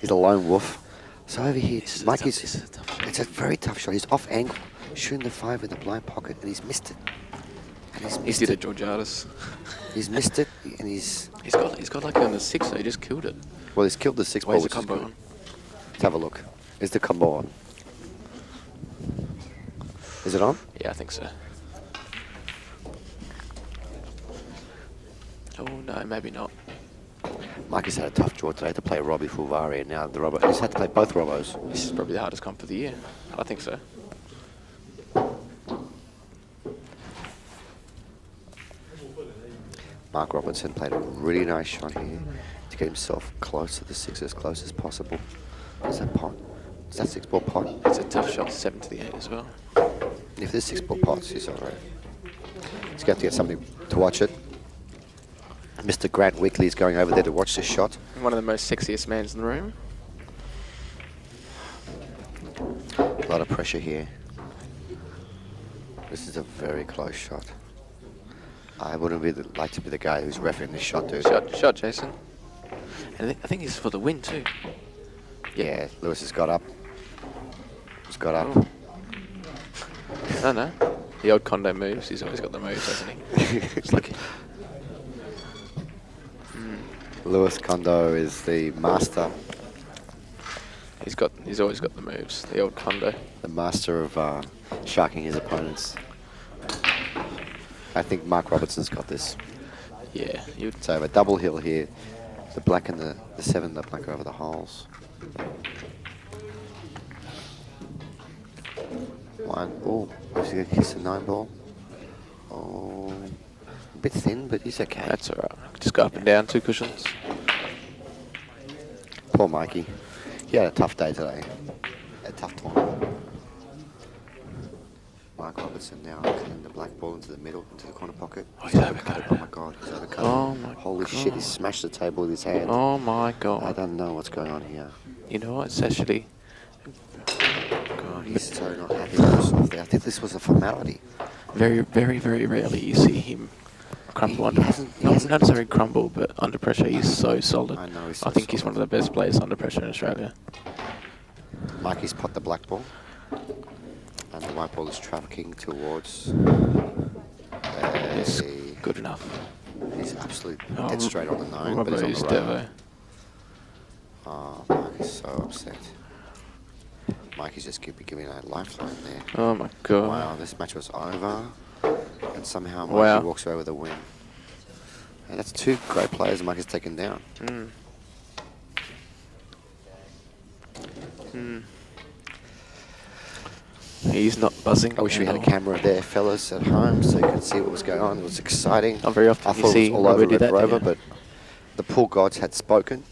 a lone wolf. So over here, This is a Mikey's. tough- this is a tough shot. It's a very tough shot. He's off angle, shooting the 5 in the blind pocket, and he's missed it. And he's He missed did it. it, Georgiadis. He's missed it, and he's He's got like on the 6, so he just killed it. well. He's killed the 6 ball, Where's the which is combo good. on? Let's have a look. Is the combo on? Is it on? Yeah, I think so. Oh no, maybe not. Mikey's had a tough draw today to play Robbie Fulvari, and now the Robbo. He's had to play both Robbos. This is probably the hardest comp of the year. I think so. Mark Robinson played a really nice shot here to get himself close to the 6 as close as possible. Is that pot? Is that 6 ball pot? It's a tough shot, 7 to the 8 as well. If there's 6 ball pots, he's alright. He's going to get somebody to watch it. Mr. Grant Weekly is going over there to watch this shot. One of the most sexiest mans in the room. A lot of pressure here. This is a very close shot. I wouldn't like to be the guy who's refereeing this shot, dude. Shot, Jason. And I think this is for the win too. Yeah, Lewis has got up. He's got up. Oh. I don't know. The old condo moves. He's always got the moves, hasn't he? It's like Lewis Kondo is the master, He's always got the moves. The old Kondo. the master of sharking his opponents. I think Mark Robertson's got this. Yeah, you'd. So a double hill here. The black and the 7, the black over the holes. 1. Oh, is he going to kiss the 9 ball? Oh, a bit thin, but he's okay. That's all right. Just go up and down 2 cushions. Poor Mikey. He had a tough day today. A tough tournament. Mark Robertson now cutting the black ball into the middle, into the corner pocket. Oh, he's overcut it. Oh my God, he's overcut Oh it. my Holy God. shit, he smashed the table with his hand. Oh my I God. don't know what's going on here. You know what? It's actually. God, he's so not happy with himself there. I think this was a formality. Very, very, very rarely you see him crumble He under. hasn't- Not necessarily crumble, but under pressure, he's so solid. I know, he's I so think he's solid. one of the best players under pressure in Australia. Mikey's pot the black ball. And the white ball is trafficking towards It's a... good enough. He's absolutely Oh, dead straight on the 9, but Robbo he's is on the Devo. right. Oh, Mike is so upset. Mikey's just giving a lifeline there. Oh my God. Wow, this match was over, and somehow Mikey Wow. walks away with a win. And that's 2 great players Mikey's taken down. Mm. Mm. He's not buzzing. I wish we at had a all. camera there, fellas, at home, so you could see what was going on. It was exciting. Not very often I you thought see it was all Robbo over do Red that, Rover, yeah. but the pool gods had spoken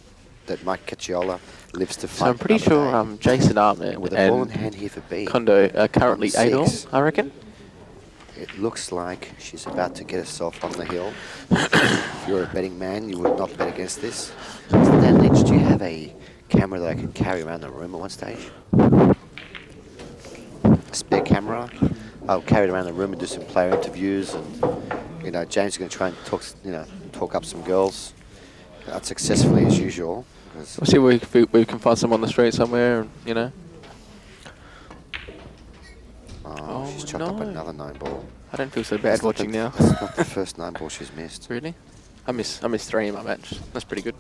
that Mike Cacciola lives to fight. So I'm pretty another sure day. Jason Armand With a ball in and hand here for B. Kondo are currently On 8 all, 6. I reckon. It looks like she's about to get herself on the hill. If you're a betting man, you would not bet against this. Dan Lynch, do you have a camera that I can carry around the room at one stage? A spare camera? I'll carry it around the room and do some player interviews, and James is going to try and talk up some girls, unsuccessfully as usual. We'll see if we can find some on the street somewhere, and. Oh, she's chopped up no. another 9 ball. I don't feel so bad watching now. That's not the first 9 ball she's missed. Really? I missed 3 in my match. That's pretty good.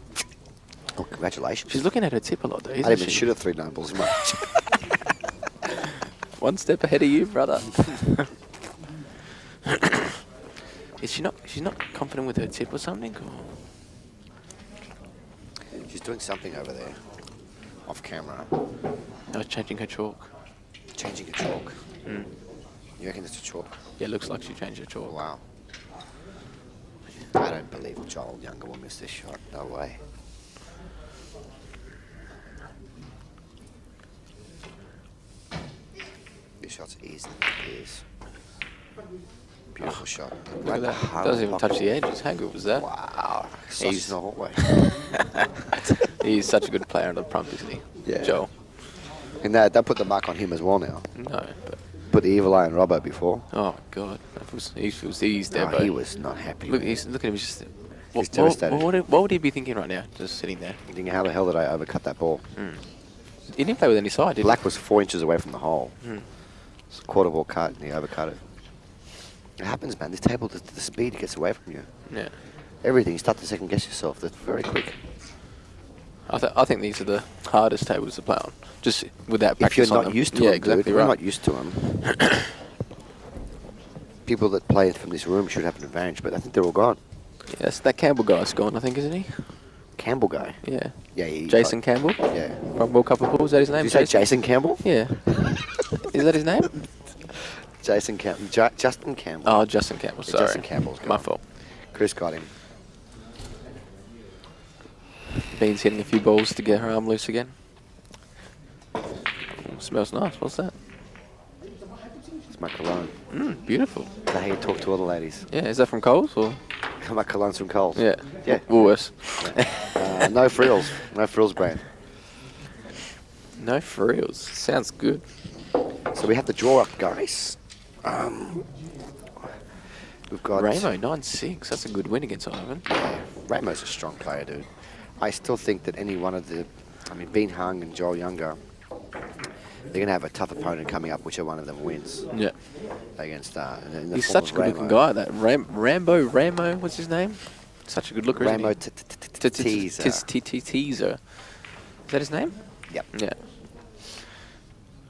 Oh, congratulations. She's looking at her tip a lot, though, I isn't didn't even she? shoot at 3 9 balls in my match. One step ahead of you, brother. Is she not? She's not confident with her tip or something. Or? She's doing something over there, off camera, I was changing her chalk. changing a chalk. Mm. You reckon it's a chalk? Yeah, it looks like she changed her chalk. Wow. I don't believe Joel Younger will miss this shot. No way. This shot's easy. It is. Beautiful shot. Look at that. Doesn't even touch the edges. How good was that? Wow. He's- He's in the hallway. He's such a good player on the prompt, isn't he? Yeah. Joel. And that put the mark on him as well now. No, but Put the Evil Eye on Robbo before. oh god, he's there. Oh, he was not happy. Look at him. He's just. He's devastated. What would he be thinking right now? Just sitting there. Thinking, how the hell did I overcut that ball? He didn't play with any side, did Black was 4 inches away from the hole. Mm. It's a quarter ball cut, and he overcut it. It happens, man. This table, the speed gets away from you. he? Yeah. Everything. You start to second guess yourself. That's very quick. I think these are the hardest tables to play on. Just without If practice you're on not them. used to yeah, them, exactly dude, right. we're not used to them. People that play from this room should have an advantage, but I think they're all gone. Yes, that Campbell guy's gone, I think, isn't he? Campbell guy. Yeah. Yeah. He, Jason Campbell Yeah. from World Cup of Pool. Is that his name? Did you say Jason Campbell? Yeah. Is that his name? Jason Campbell. Justin Campbell. Oh, Justin Campbell. Yeah, Sorry. Justin Campbell's My gone. fault. Chris got him. Bean's hitting a few balls to get her arm loose again. Ooh, smells nice. What's that? It's my cologne. Beautiful. Is that how you talk to all the ladies? Yeah, is that from Coles or? My cologne's from Coles. Yeah. Yeah. Woolworths. No frills. No frills brand. No frills. Sounds good. So we have the draw up, guys. We've got... Ramo 9-6. That's a good win against Ivan. Yeah, Ramo's a strong player, dude. I still think that any one of the... I mean, Bean Hung and Joel Younger, they're going to have a tough opponent coming up, whichever one of them wins Yeah. against... in the He's form such a of good looking Ramo. guy. That Ramo. What's his name? Such a good looker, isn't Ramo he? Teaser. Is that his name? Yep. Yeah.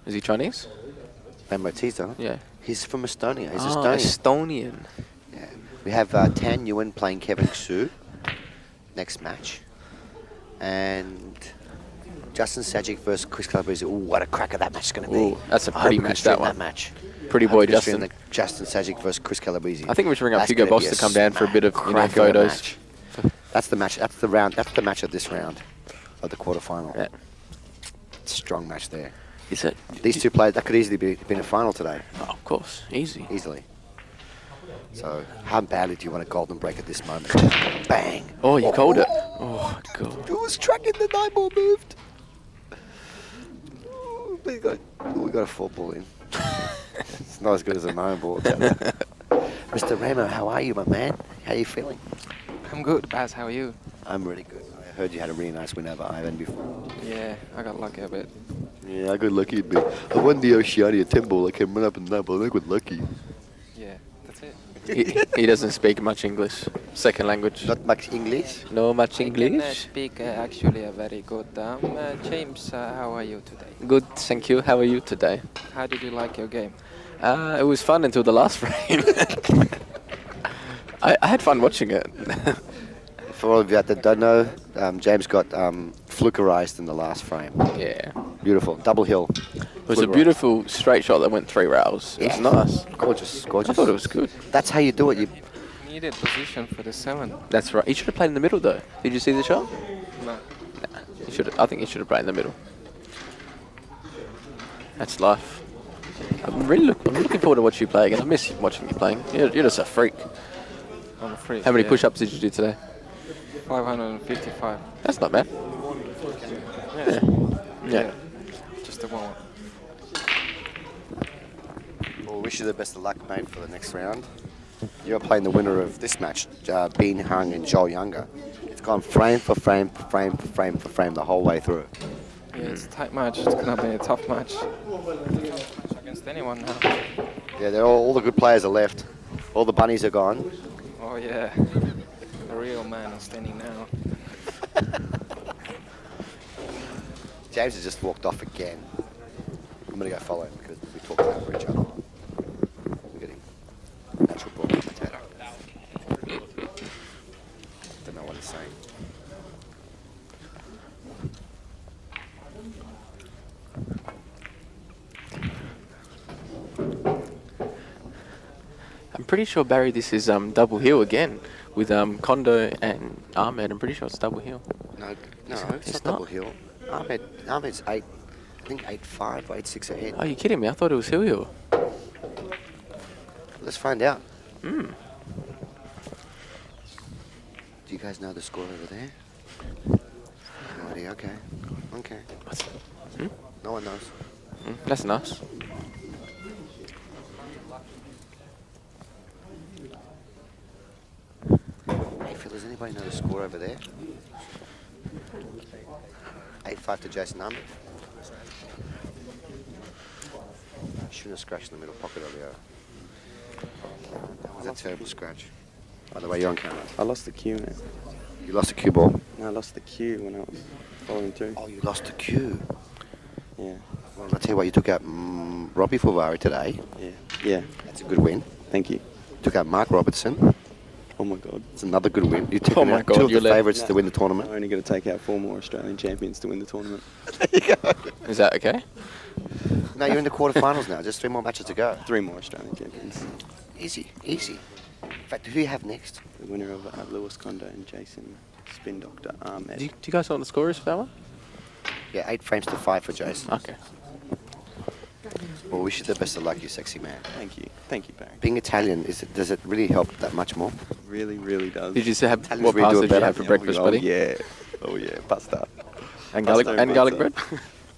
Is he Chinese? Ramo Teaser. Yeah. He's from Estonia. He's Oh, Estonian. Estonian. Yeah. We have Tan Nguyen playing Kevin Xu next match. And Justin Sajic versus Chris Calabrese. Ooh, what a cracker that match is going to be. Ooh, that's a I pretty hope we can match, stream that one. match. Pretty I boy hope we can stream Justin. the Justin Sajic versus Chris Calabrese. I think we should bring up That's Hugo gonna Boss be to come down for a bit of cracker of a photos. match. That's the match. That's the round. That's the match of this round, of the quarterfinal. Yeah. Strong match there. Is it? These two players, that could easily be been a final today, Oh, of course. Easy. easily. So, how badly do you want a golden break at this moment? Bang! Oh, you called it. Oh, God. It was tracking the 9-ball moved. Oh, we got a 4-ball in. It's not as good as a 9-ball. Mr. Ramo, how are you, my man? How are you feeling? I'm good, Baz. How are you? I'm really good. I heard you had a really nice win over Ivan before. Yeah, I got lucky a bit. Yeah, I got lucky a bit. I won the Oceania 10-ball. I came run up and 9-ball. I got lucky. Yeah, that's it. He doesn't speak much English. Second language. Not much English. No much I can English. speak actually a very good. James, how are you today? Good, thank you. How are you today? How did you like your game? It was fun until the last frame. I had fun watching it. For all of you out that don't know, James got flukerized in the last frame. Yeah. Beautiful. Double hill. It was a beautiful straight shot that went 3 rails. It was nice. Gorgeous, gorgeous. I thought it was good. That's how you do it. You Needed position for the 7. That's right. He should have played in the middle though. Did you see the shot? No. He should. I think he should have played in the middle. That's life. I'm looking forward to watch you play again. I miss watching you playing. You're just a freak. I'm afraid. How many yeah. push-ups did you do today? 555. That's not bad. Yeah. Just the one. Well, wish you the best of luck, mate, for the next round. You're playing the winner of this match, Bean Hung and Joel Younger. It's gone frame for frame for frame for frame for frame the whole way through. Yeah, it's a tight match. It's gonna be a tough match against anyone now. Yeah, they're all the good players are left. All the bunnies are gone. Oh yeah, the real man is standing now. James has just walked off again. I'm going to go follow him because we talk over each other. Look at him. Natural born commentator. Don't know what he's saying. I'm pretty sure, Barry, this is double hill again with Kondo and Ahmed. I'm pretty sure it's double hill. No, It's it's not not? double hill. Ahmed's 8, I think 8-5 or 8-6 ahead. Oh, you kidding me? I thought it was hill. Let's find out. Hmm. Do you guys know the score over there? No idea. Okay. Okay. What's that? No one knows. That's nice. Hey, Phil, does anybody know the score over there? 8-5 to Jason Ahmed. Shouldn't have scratched in the middle pocket earlier. That was a terrible scratch. By the way, you're on camera. I lost the cue, man. You lost a cue ball. No, I lost the cue when I was following through. Oh, you lost a cue. Yeah, Well, I'll tell you what, you took out Robbie Fulvari today. yeah. That's a good win. Thank you. Took out Mark Robertson. Oh my God. It's another good win. You've Oh taken my out God, two of you're the left. favourites to win the I'm tournament. only going to take out 4 more Australian champions to win the tournament. Is that okay? No, you're in the quarterfinals now. Just 3 more matches to go. 3 more Australian champions. Easy, easy. In fact, who do you have next? The winner of Lewis Kondo and Jason Spin Doctor Ahmed. Do you guys know what the score is for that one? Yeah, 8 frames to 5 for Jason. Okay. Well, wish you the best of luck, you sexy man. Thank you. Thank you, Barry. Being Italian, does it really help that much more? Really, really does. Did you have Italians what really do pasta it did you better. have for breakfast, buddy? Yeah. Oh yeah, pasta. And Pasta garlic bread?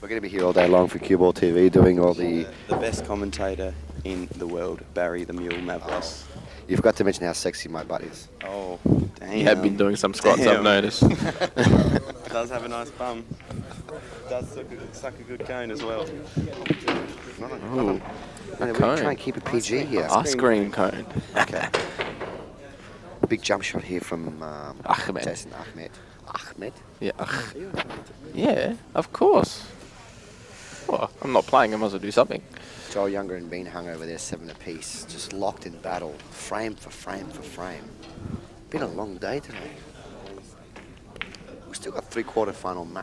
We're going to be here all day long for CueballTV doing all the... The best commentator in the world, Barry the Mule Mavros. You've got to mention how sexy my butt is. Oh, damn. You have been doing some squats, I've Damn. noticed. Does have a nice bum. Does suck a good cane as well. Ooh, No, a we cone. try and keep it PG here. Ice cream cone. Okay. Big jump shot here from Ahmed. Jason Ahmed. Ahmed? Yeah. Yeah, of course. Well, I'm not playing. I might as well do something. Joel Younger and Bean hung over there 7 apiece, just locked in battle, frame for frame for frame. Been a long day today. We've still got 3 quarterfinals,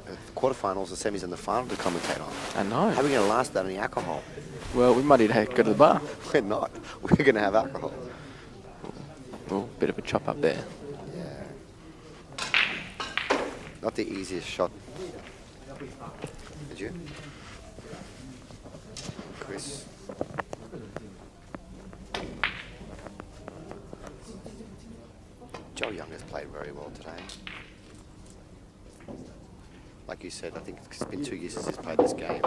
the semis, and the final to commentate on. I know. How are we going to last without any alcohol? Well, we might need to go to the bar. We're not. We're going to have alcohol. Oh, bit of a chop up there. Yeah. Not the easiest shot. Did you? Chris. Joel Young has played very well today. Like you said, I think it's been 2 years since he's played this game.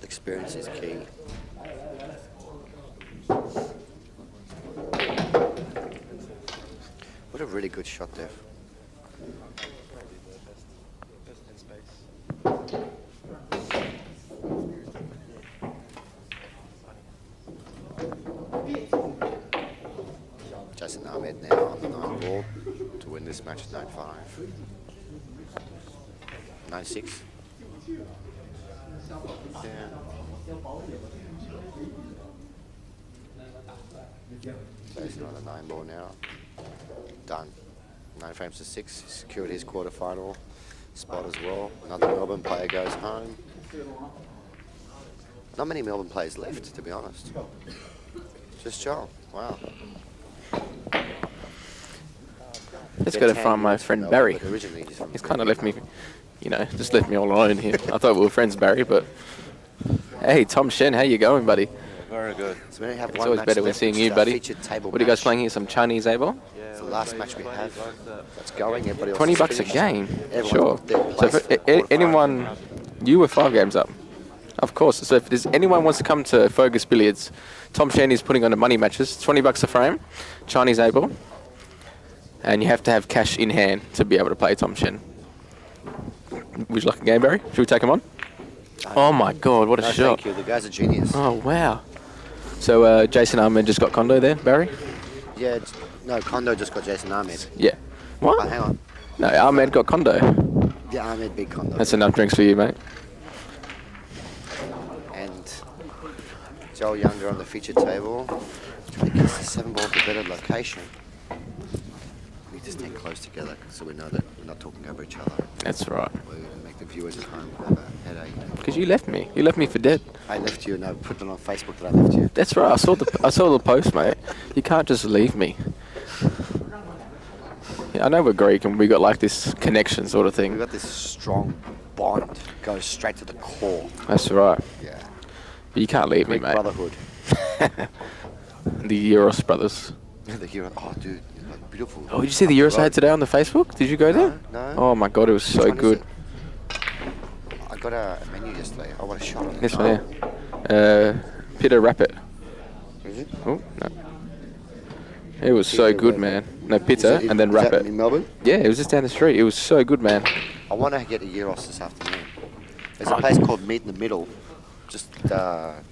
Experience is key. What a really good shot there. Jason Ahmed now on the 9 ball to win this match 9-5. 9-6. Yeah. Jason on the 9 ball now. Done. 9 frames to 6. He secured his quarterfinal spot as well. Another Melbourne player goes home. Not many Melbourne players left, to be honest. Just Joel. Wow. Let's go to find my friend Barry. He's kind of left me, just left me all alone here. I thought we were friends, Barry, but hey, Tom Shen, how you going, buddy? Very good. So we have It's one always match better when left, seeing which you, is our buddy. featured table What are you guys match. playing here? Some Chinese able? It's the last match we have. That's going. Everybody else 20 is bucks a finished. game. Everyone's Sure. got their So place if for quarterfinal. anyone, you were 5 games up. Of course. So if there's anyone wants to come to Fergus Billiards, Tom Shen is putting on the money matches. 20 bucks a frame, Chinese able, and you have to have cash in hand to be able to play Tom Shen. Would you like a game, Barry? Should we take him on? Oh my God! What a No, shot! thank you. The guy's a genius. Oh wow! So Jason Ahmed just got condo there, Barry? Yeah, no, Kondo just got Jason Ahmed. Yeah. Oh, What? hang on. No, Ahmed got condo. Yeah, Ahmed big Kondo. That's enough drinks for you, mate. And Joel Younger on the featured table. Trying to get the 7 ball to a better location. We just stay close together so we know that we're not talking over each other. That's right. We make the viewers at home have a headache. Because you left me. You left me for dead. I left you and I put it on Facebook that I left you. That's right. I saw the post, mate. You can't just leave me. Yeah, I know we're Greek and we got like this connection sort of We've thing. got this strong bond, goes straight to the core. That's right. Yeah. But you can't leave me, Greek mate. brotherhood. The Euros brothers. The hero. Oh, dude, beautiful. Oh, did you see the Euros I had today on the Facebook? Did you go there? No. Oh my God, it was so Which one is good. it? I got a menu yesterday. I want a shot on it. This one here. Peter Rapid. Is it? Oh, no. It was so Peter good, Rapid. man. No, Is pizza that and then is that Rapid. in Melbourne? Yeah, it was just down the street. It was so good, man. I want to get a Euros this afternoon. There's Oh. a place called Meat in the Middle, just about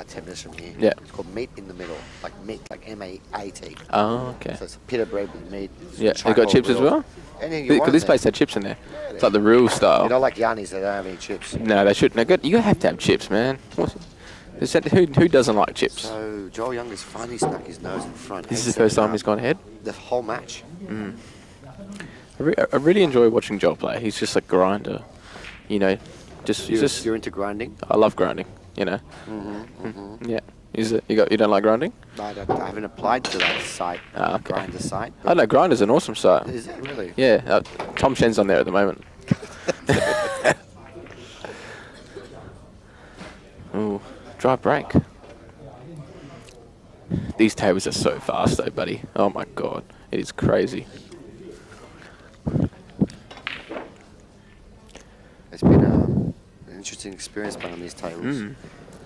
10 minutes from here. Yeah. It's called Meat in the Middle, like meat, like M-A-A-T. Oh, okay. So it's pita bread with meat. Yeah, they charcoal got chips as grills. well? Anything you Because want this there. place had chips in there. It's like the real style. You know, like Yanni's, they don't have any chips. No, they shouldn't. You have to have chips, man. Who doesn't like chips? So Joel Younger's finally snuck his nose in front. This is the first time he's gone ahead. The whole match. I really enjoy watching Joel play. He's just a grinder. You're into grinding? I love grinding. Yeah. Is it? You don't like grinding? No, I haven't applied to that site, Ah, okay. Grindr site. I know Grinder's an awesome site. Is it really? Yeah, Tom Shen's on there at the moment. Ooh, dry break. These tables are so fast though, buddy. Oh my God, it is crazy. It's been an interesting experience playing on these tables.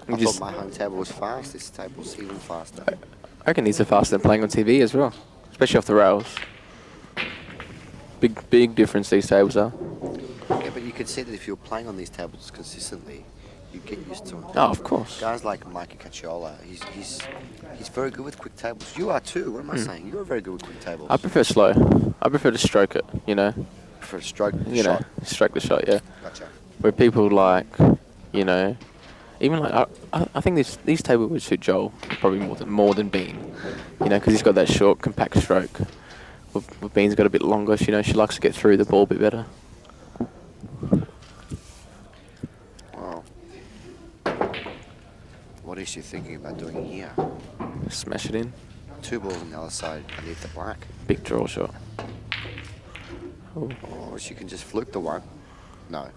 I Just- thought my home table was fast. This table's even faster. I reckon these are faster than playing on TV as well, especially off the rails. Big difference these tables are. Yeah, but you can see that if you're playing on these tables consistently, you get used to them. Oh, of course. Guys like Mikey Cacciola, he's very good with quick tables. You are too. What am I saying? You are very good with quick tables. I prefer slow. I prefer to stroke it, you know. For a stroke You shot. know, stroke the shot, yeah. Gotcha. Where people like, you know, even like, I think these tables would suit Joel probably more than Bean. You know, because he's got that short, compact stroke. With Bean's got a bit longer, you know, she likes to get through the ball a bit better. Wow. What is she thinking about doing here? Smash it in. 2 balls on the other side underneath the black. Big draw shot. Or she can just fluke the one. No.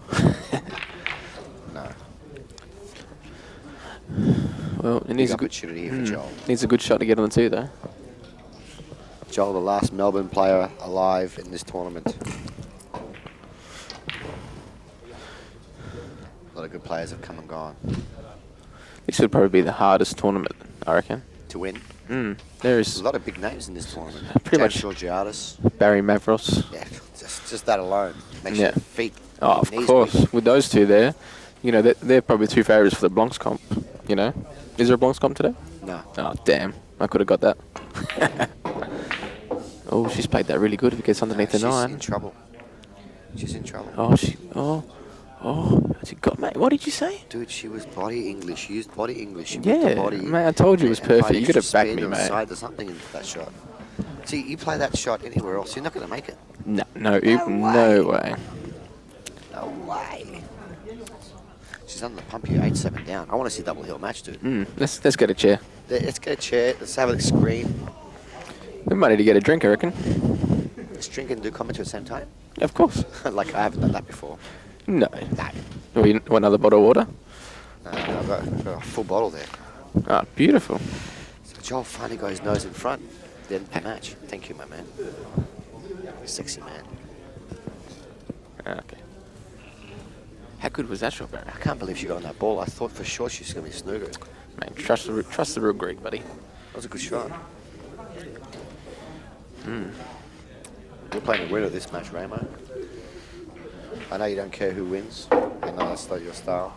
No. Well, it Big needs a good opportunity here for Joel. Needs a good shot to get on the 2 though. Joel, the last Melbourne player alive in this tournament. A lot of good players have come and gone. This would probably be the hardest tournament, I reckon. To win. There There's is a lot of big names in this tournament. Pretty much. Georgiadis. Barry Mavros. Yeah, just that alone makes Yeah. your feet. Oh, of knees course. weak. With those 2 there, you know, they're probably 2 favourites for the Blancs comp. You know, is there a Blancs comp today? No. Oh damn! I could have got that. Oh, she's played that really good. If it gets underneath the She's 9. in trouble. She's in trouble. Oh, she got mate. What did you say? Dude, she was body English. She used body English. She Yeah, moved the body. mate, I told you it was and applied perfect. You gotta extra back spin me, on the mate. Side, there's something into that shot. See, you play that shot anywhere else, you're not going to make it. No way. way. No way. She's under the pump here, 8-7 down. I want to see double hill match, dude. Let's get a chair. Let's get a chair. Let's have a screen. We might need to get a drink, I reckon. Let's drink and do commentary at the same time. Of course. Like I haven't done that before. No. No. You want another bottle of water? I've got a full bottle there. Ah, beautiful. So Joel finally got his nose in front. The end of the match. Thank you, my man. Sexy man. Okay. How good was that shot, Barry? I can't believe she got on that ball. I thought for sure she's going to be a snooker. Man, trust the real Greek, buddy. That was a good shot. You're playing the winner of this match, Ramo. I know you don't care who wins. I know that's not your style.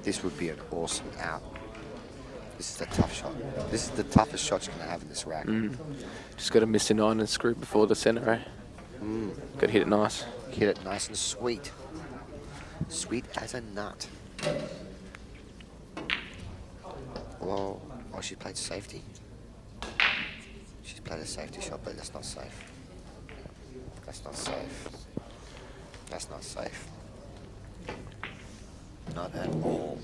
This would be an awesome out. This is a tough shot. This is the toughest shot you're going to have in this rack. Just got to miss the 9 and screw before the centre, eh? Got to hit it nice. Hit it nice and sweet. Sweet as a nut. Whoa. Oh, she played safety. She's played a safety shot, but that's not safe. That's not safe. That's not safe. Not at all.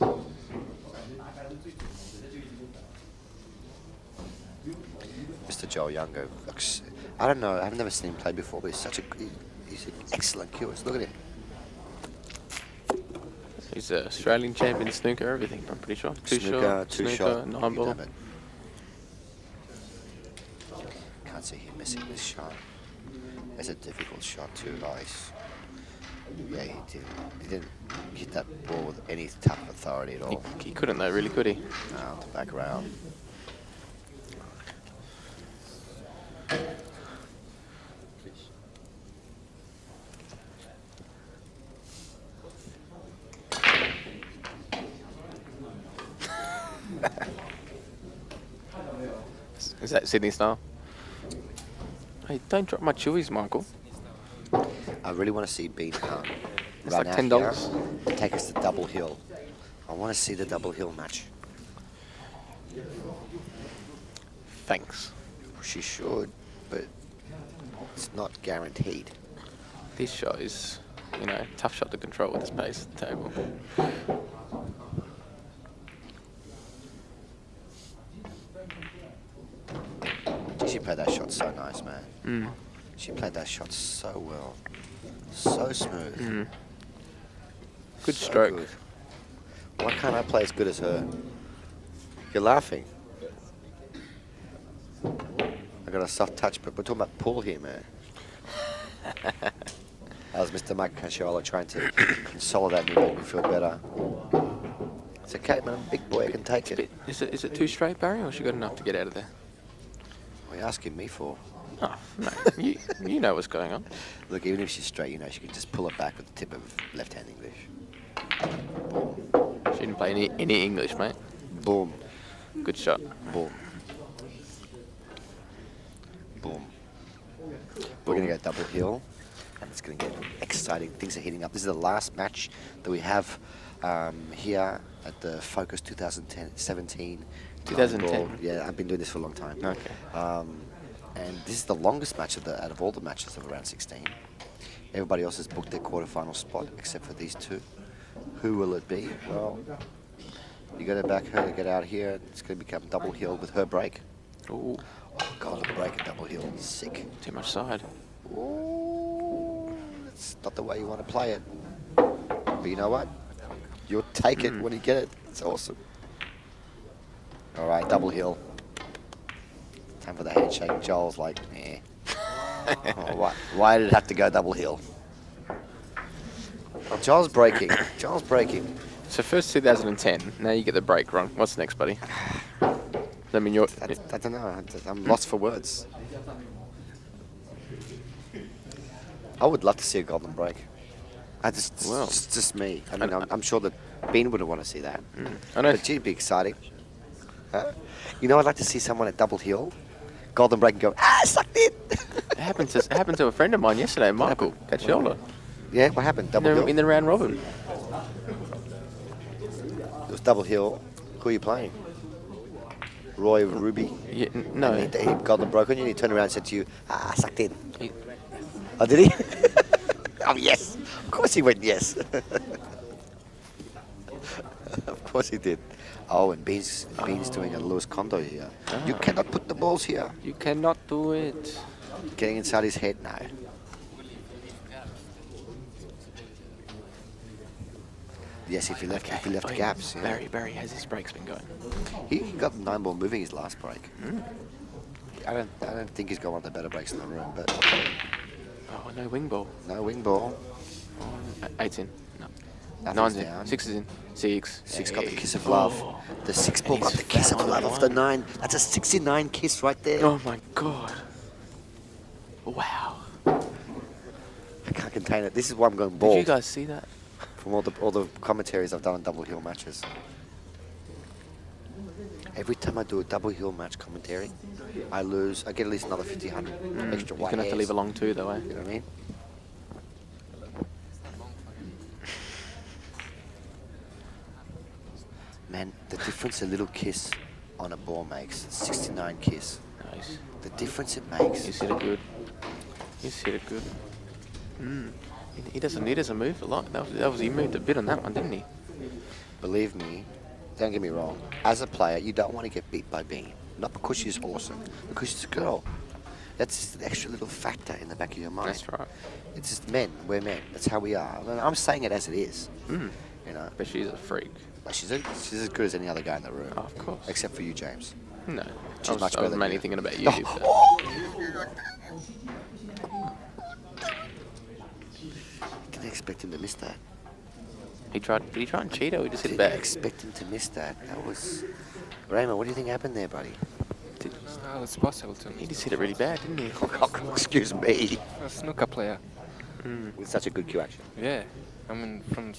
Mr. Joel Younger looks, I don't know, I've never seen him play before, but he's an excellent cures. Look at him. He's an Australian champion snooker, everything, I'm pretty sure. Two shot, 9 ball. Damn it. Can't see him missing this shot. It's a difficult shot too, guys. Yeah, he didn't hit that ball with any tough authority at all. He couldn't though, really, could he? No, to back around. Is that Sydney style? Hey, don't drop my chewies, Michael. I really want to see Bean Hunt It's run like out $10. here and take us to Double Hill. I want to see the Double Hill match. Thanks. She should, but it's not guaranteed. This shot is, you know, tough shot to control with the space at the table. She played that shot so nice, man. She played that shot so well. So smooth. Good So stroke. good. Why can't I play as good as her? You're laughing. I got a soft touch, but we're talking about pull here, man. That was Mr. Mike Cacciola trying to consolidate me, make me feel better. It's okay, man. I'm a big boy. I can take it. Is it too straight, Barry, or she got enough to get out of there? What are you asking me for? Oh, no. You know what's going on. Look, even if she's straight, you know, she can just pull it back with the tip of left-hand English. She didn't play any English, mate. Boom. Good shot. Boom. Boom. We're going to go double hill, and it's going to get exciting. Things are heating up. This is the last match that we have here at the Focus 2017. 2010? Yeah, I've been doing this for a long time. Okay. And this is the longest match out of all the matches of round 16. Everybody else has booked their quarterfinal spot except for these two. Who will it be? Well, you got to back her to get out here. It's going to become double hill with her break. Ooh, Oh, golden break and double hill. Sick. too much side. Ooh, it's not the way you want to play it. But you know what? You'll take it when you get it. It's awesome. All right, double hill. Time for the handshake. Joel's like, eh. Oh, why did it have to go double hill? Oh, Joel's breaking. Joel's breaking. So first 2010. Now you get the break wrong. What's next, buddy? I mean, you're. I don't know. I'm lost for words. I would love to see a golden break. Well. It's just me. I mean, I'm sure that Bean wouldn't want to see that. I know. But gee, it'd be exciting. Huh? You know, I'd like to see someone at double hill, golden break, and go, sucked in. It happened to a friend of mine yesterday, Michael Cacciola, Yeah, what happened? Double hill. in the round robin. It was double hill. Who are you playing? Roy Ruby. Yeah, no. And he golden broke on you, and he turned around and said to you, sucked in. He- Oh, did he? Oh, yes. Of course he went yes. Of course he did. Oh, and Bean's doing a Lewis Condo here. You cannot put the balls here. You cannot do it. Getting inside his head? No. Yes, if he left Wait, gaps. Yeah. Barry, has his breaks been going? He got the 9 ball moving his last break. I don't think he's got one of the better breaks in the room, but Oh, no wing ball. no wing ball. 8's in. No. Nothing's 9's in. down. 6 is in. 6. 6 got the kiss of Oh. love. The 6 ball And got he's the kiss of foul on love the off the line. 9. That's a 69 kiss right there. Oh my god. Wow. I can't contain it. This is why I'm going Did bald. you guys see that? From all the commentaries I've done on double hill matches. Every time I do a double hill match commentary, I lose. I get at least another 50, 100 extra You're white gonna have to hairs. leave a long two though, eh? You know what I mean? Man, the difference a little kiss on a ball makes. 69 kiss. Nice. The difference it makes. He's hit it good. He's hit it good. He doesn't move a lot. He moved a bit on that one, didn't he? Believe me, don't get me wrong. As a player, you don't want to get beat by Bean. Not because she's awesome, because she's a girl. That's just an extra little factor in the back of your mind. That's right. It's just men. We're men. That's how we are. And I'm saying it as it is. You know, But she's a freak. but she's as good as any other guy in the room. Oh, of course. Except for you, James. No. She's much I better was than mainly you. thinking about you. Didn't expect him to miss that. Did he try and cheat or he just hit it Didn't back? expect him to miss that. That was... Raymond, what do you think happened there, buddy? Oh, it's possible to. He just hit it really bad, didn't he? Oh, excuse me. A snooker player. With such a good cue action. Yeah. I mean, from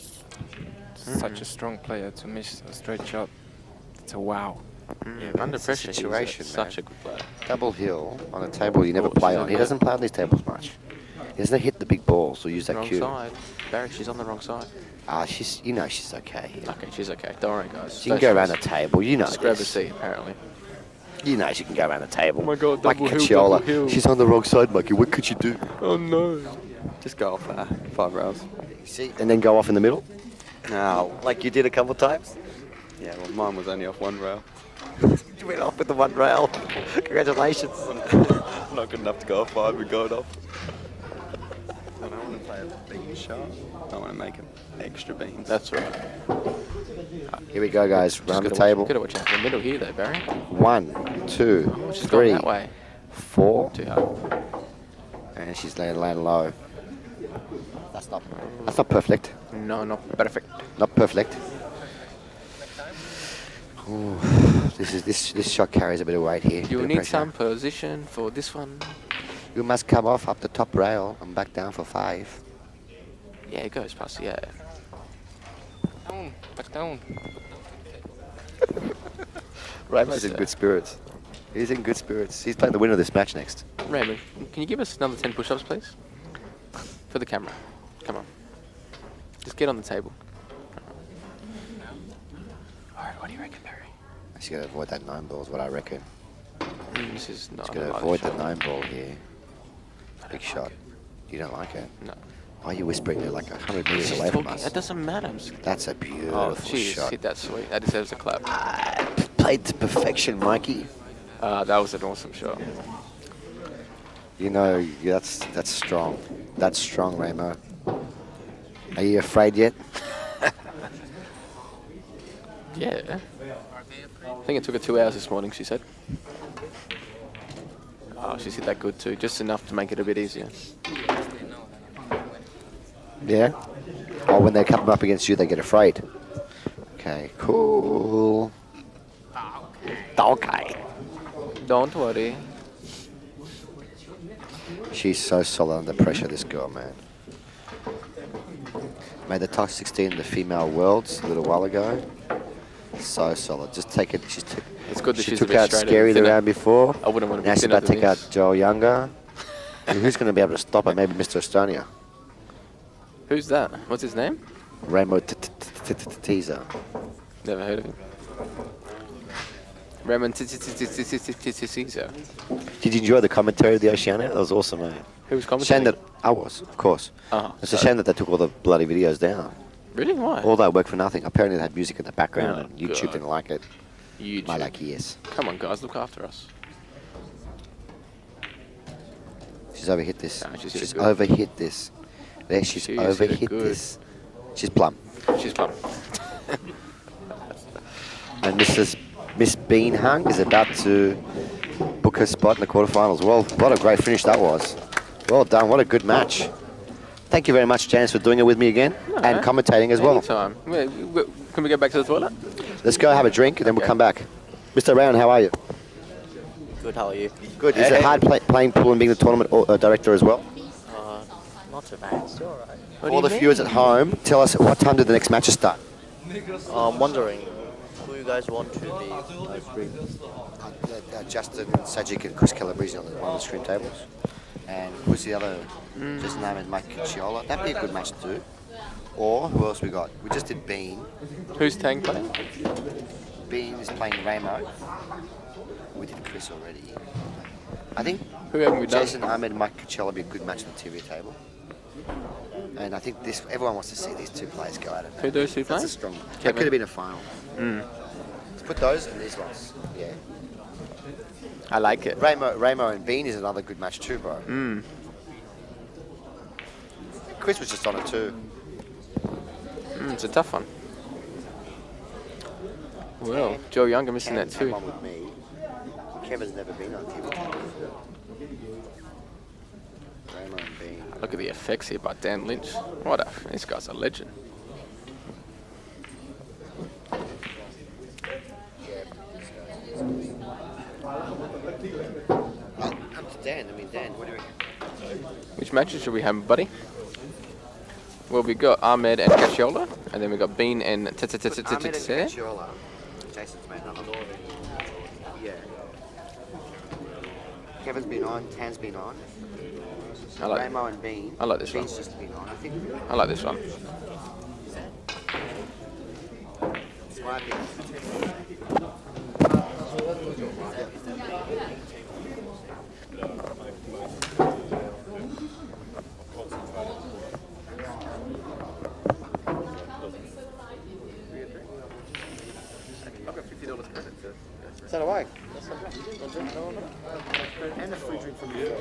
such a strong player to miss a straight shot, it's a wow. Under It's a pressure, situation, he's such a good player. Double hill on a table you never Oh, play she's on. on He that. doesn't play on these tables much. He doesn't hit the big balls or use that Wrong cue. side. Barry, she's on the wrong side. She's, you know, she's okay here. Okay, she's okay. Don't worry, guys. She can go around the table, you know. Just grab a this. seat, apparently. You know she can go around the table. Oh my God, like double hill, Cacciola. double hill. She's on the wrong side, Mikey. What could you do? Oh no. Just go off 5 rounds. See, and then go off in the middle, No. like you did a couple of times. Yeah, well, mine was only off 1 rail. You went off with the 1 rail. Congratulations. Not good enough to go off 5, we got it off. I don't want to play a big shot. I want to make it extra beans. That's right. Here we go, guys. Round the Got table. to watch out in the middle here, though, Barry. 1, 2, She's going 3, that way. 4, Too hard. and she's laying low. That's not perfect. No, not perfect. Not perfect. Ooh, this shot carries a bit of weight here. You'll bit of need pressure. some position for this one. You must come off up the top rail and back down for 5. Yeah, it goes past. Yeah. Down, back down. Raymond's in good spirits. He's in good spirits. He's playing the winner of this match next. Raymond, can you give us another 10 push-ups, please? For the camera. Come on. Just get on the table. Alright, what do you reckon, Barry? He's going to avoid that 9 ball is what I reckon. This is not. He's going to avoid the 9 ball here. Big shot. You don't like it? No. Why are you whispering there like 100 meters She's away from talking. us? It doesn't matter. That's a beautiful Oh, jeez, shot. hit that sweet. That deserves a clap. Played to perfection, Mikey. That was an awesome shot. You know, that's strong. That's strong, Ramo. Are you afraid yet? Yeah. I think it took her 2 hours this morning, she said. Oh, she's hit that good too. Just enough to make it a bit easier. Yeah? Or when they come up against you, they get afraid. Okay, cool. Okay. Don't worry. She's so solid under pressure, this girl, man. Made the top 16 in the female worlds a little while ago. So solid. Just take it. It's good that she she's took a bit out straighter Scary than the thinner. round before. I wouldn't want to Now be she's thinner about to than take out this. Joel Younger. And who's going to be able to stop her? Maybe Mr. Estonia. Who's that? What's his name? Rainbow Teaser. Never heard of him. Raymond Caesar. Did you enjoy the commentary of the Oceania? That was awesome, mate. Who was Shame commentating? that I was, of course. It's a shame that they took all the bloody videos down. Really? Why? All that work for nothing. Apparently they had music in the background Oh, and YouTube God. didn't like it. YouTube. My lucky yes. Come on, guys, look after us. She's overhit this. No, she's hit it She's good. overhit this. There, she's She's hit it overhit good. this. She's plumb. She's plumb. And Miss Bean Hung is about to book her spot in the quarterfinals. Well, what a great finish that was. Well done. What a good match. Thank you very much, Janice, for doing it with me again and commentating as well. Anytime. Can we go back to the toilet? Let's go have a drink and then we'll come back. Mr. Rowan, how are you? Good, how are you? Good. Is it hard playing pool and being the tournament director as well? Not too bad, still alright. What All do the you viewers mean? at home, tell us what time do the next matches start? I'm wondering who you guys want to be screen. Justin Sajic and Chris Calabrese on one of the screen tables. And who's the other? Just name it Mike Chiola. That'd be a good match to do. Or who else we got? We just did Bean. Who's Tang playing? Bean is playing Ramo. We did Chris already. I think Who haven't we done? Jason Ahmed and Mike Coachella would be a good match on the TV table. And I think everyone wants to see these two players go at it. Who those two That's playing? a strong. That Kevin. could have been a final. Let's put those and these ones. Yeah. I like it. Ramo and Bean is another good match too, bro. Chris was just on it too. It's a tough one. Well, Joe Younger missing that Cam too. came on with me. Kevin's never been on TV before. Ramo and Bean. Look at the effects here by Dan Lynch. This guy's a legend. Up to Dan. Dan, what do you reckon? Which matches should we have, buddy? Well, we got Ahmed and Caciola, and then we got Bean and Ahmed and Caciola. Jason's made another. Yeah. Kevin's been on, Tan's been on. I like, Ramo and Bean. I like this one. Bean's just been on, I think. I like this one. It's my opinion. So do I. And a free drink from you.